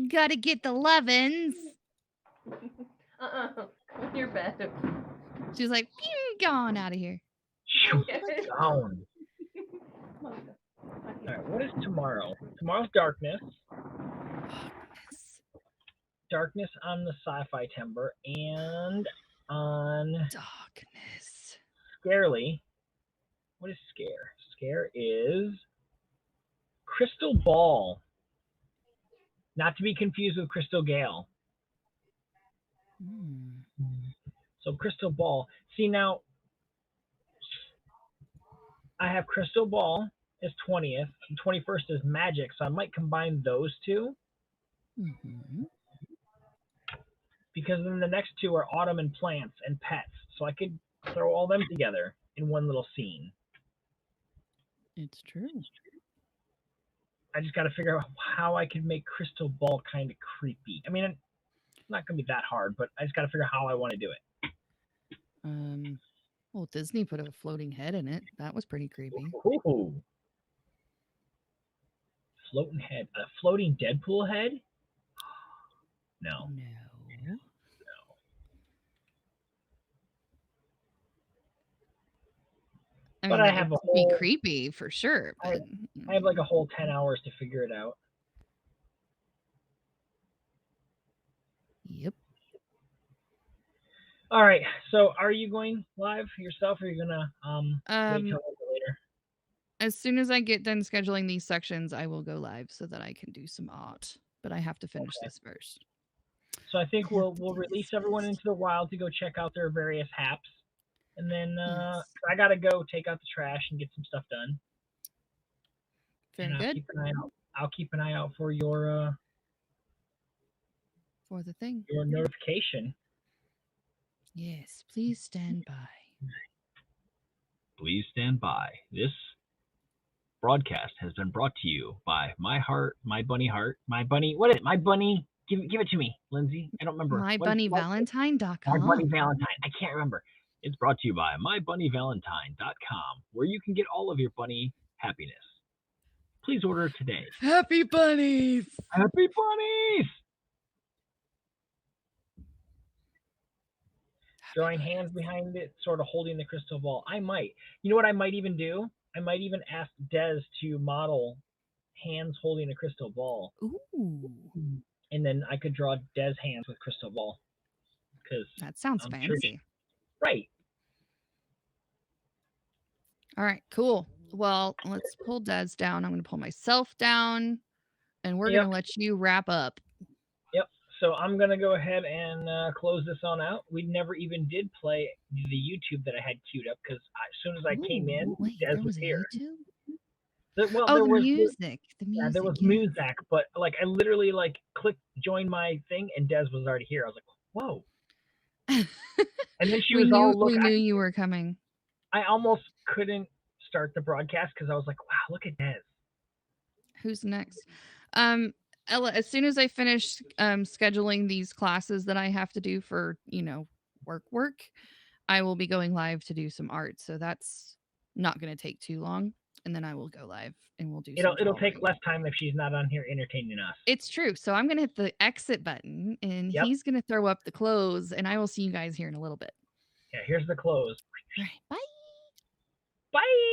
S3: Gotta get the lovin's.
S2: You're bad.
S3: She's like, gone out of here.
S1: Gone. All right, what is tomorrow? Tomorrow's darkness. Darkness on the sci-fi timber and on
S3: darkness.
S1: Scarely. What is scare? Scare is Crystal Ball. Not to be confused with Crystal Gale. So Crystal Ball. See now, I have Crystal Ball is 20th, and 21st is Magic, so I might combine those two. Because then the next two are Autumn and Plants and Pets, so I could throw all them together in one little scene.
S3: It's true.
S1: I just got to figure out how I could make Crystal Ball kind of creepy. I mean, it's not going to be that hard, but I just got to figure out how I want to do it.
S3: Well, Disney put a floating head in it. That was pretty creepy.
S1: Ooh. Floating head. A floating Deadpool head? No.
S3: No. I
S1: But
S3: mean,
S1: I
S3: that
S1: have
S3: would
S1: a
S3: be
S1: whole-
S3: creepy for sure. But,
S1: I have like a whole 10 hours to figure it out.
S3: Yep.
S1: All right. So are you going live yourself, or are you going to wait till later?
S3: As soon as I get done scheduling these sections, I will go live so that I can do some art. But I have to finish this first.
S1: So I think
S3: I have
S1: we'll
S3: to do
S1: release
S3: this
S1: everyone
S3: first.
S1: into the wild to go check out their various haps. And then
S3: Yes.
S1: I got to go take out the trash and get some stuff done.
S3: Very
S1: and I'll
S3: good.
S1: keep an eye out. I'll keep an eye out for your
S3: For the thing.
S1: notification.
S3: Yes, please stand by.
S5: Please stand by. This broadcast has been brought to you by My Heart, My Bunny Heart, My Bunny. What is it? My Bunny. Give it to me, Lindsay. I don't remember.
S3: MyBunnyValentine.com.
S1: My Bunny Valentine. I can't remember. It's brought to you by MyBunnyValentine.com, where you can get all of your bunny happiness. Please order today.
S3: Happy bunnies!
S5: Happy bunnies!
S1: Drawing hands behind it, sort of holding the crystal ball. I might. You know what I might even do? I might even ask Des to model hands holding a crystal ball.
S3: Ooh.
S1: And then I could draw Des hands with crystal ball.
S3: That sounds
S1: I'm sure
S3: fancy.
S1: Right.
S3: All right, cool. Well, let's pull Des down. I'm going to pull myself down, and we're going to let you wrap up.
S1: Yep. So I'm going to go ahead and close this on out. We never even did play the YouTube that I had queued up because as soon as I came in,
S3: Wait,
S1: Des
S3: there
S1: was
S3: was a
S1: here.
S3: YouTube?
S1: There
S3: The
S1: was
S3: music. The music.
S1: Yeah, there was
S3: yes.
S1: music, but like I literally like clicked join my thing and Des was already here. I was like, whoa. And then she
S3: we
S1: was
S3: knew,
S1: all look.
S3: We knew you were coming.
S1: I almost couldn't start the broadcast because I was like, wow, look at Des.
S3: Who's next? Ella, as soon as I finish scheduling these classes that I have to do for, work, I will be going live to do some art. So that's not going to take too long. And then I will go live and we'll do
S1: It'll take less time if she's not on here entertaining us.
S3: It's true. So I'm going to hit the exit button and he's going to throw up the close and I will see you guys here in a little bit.
S1: Yeah, here's the close.
S3: All right. Bye.
S1: Bye.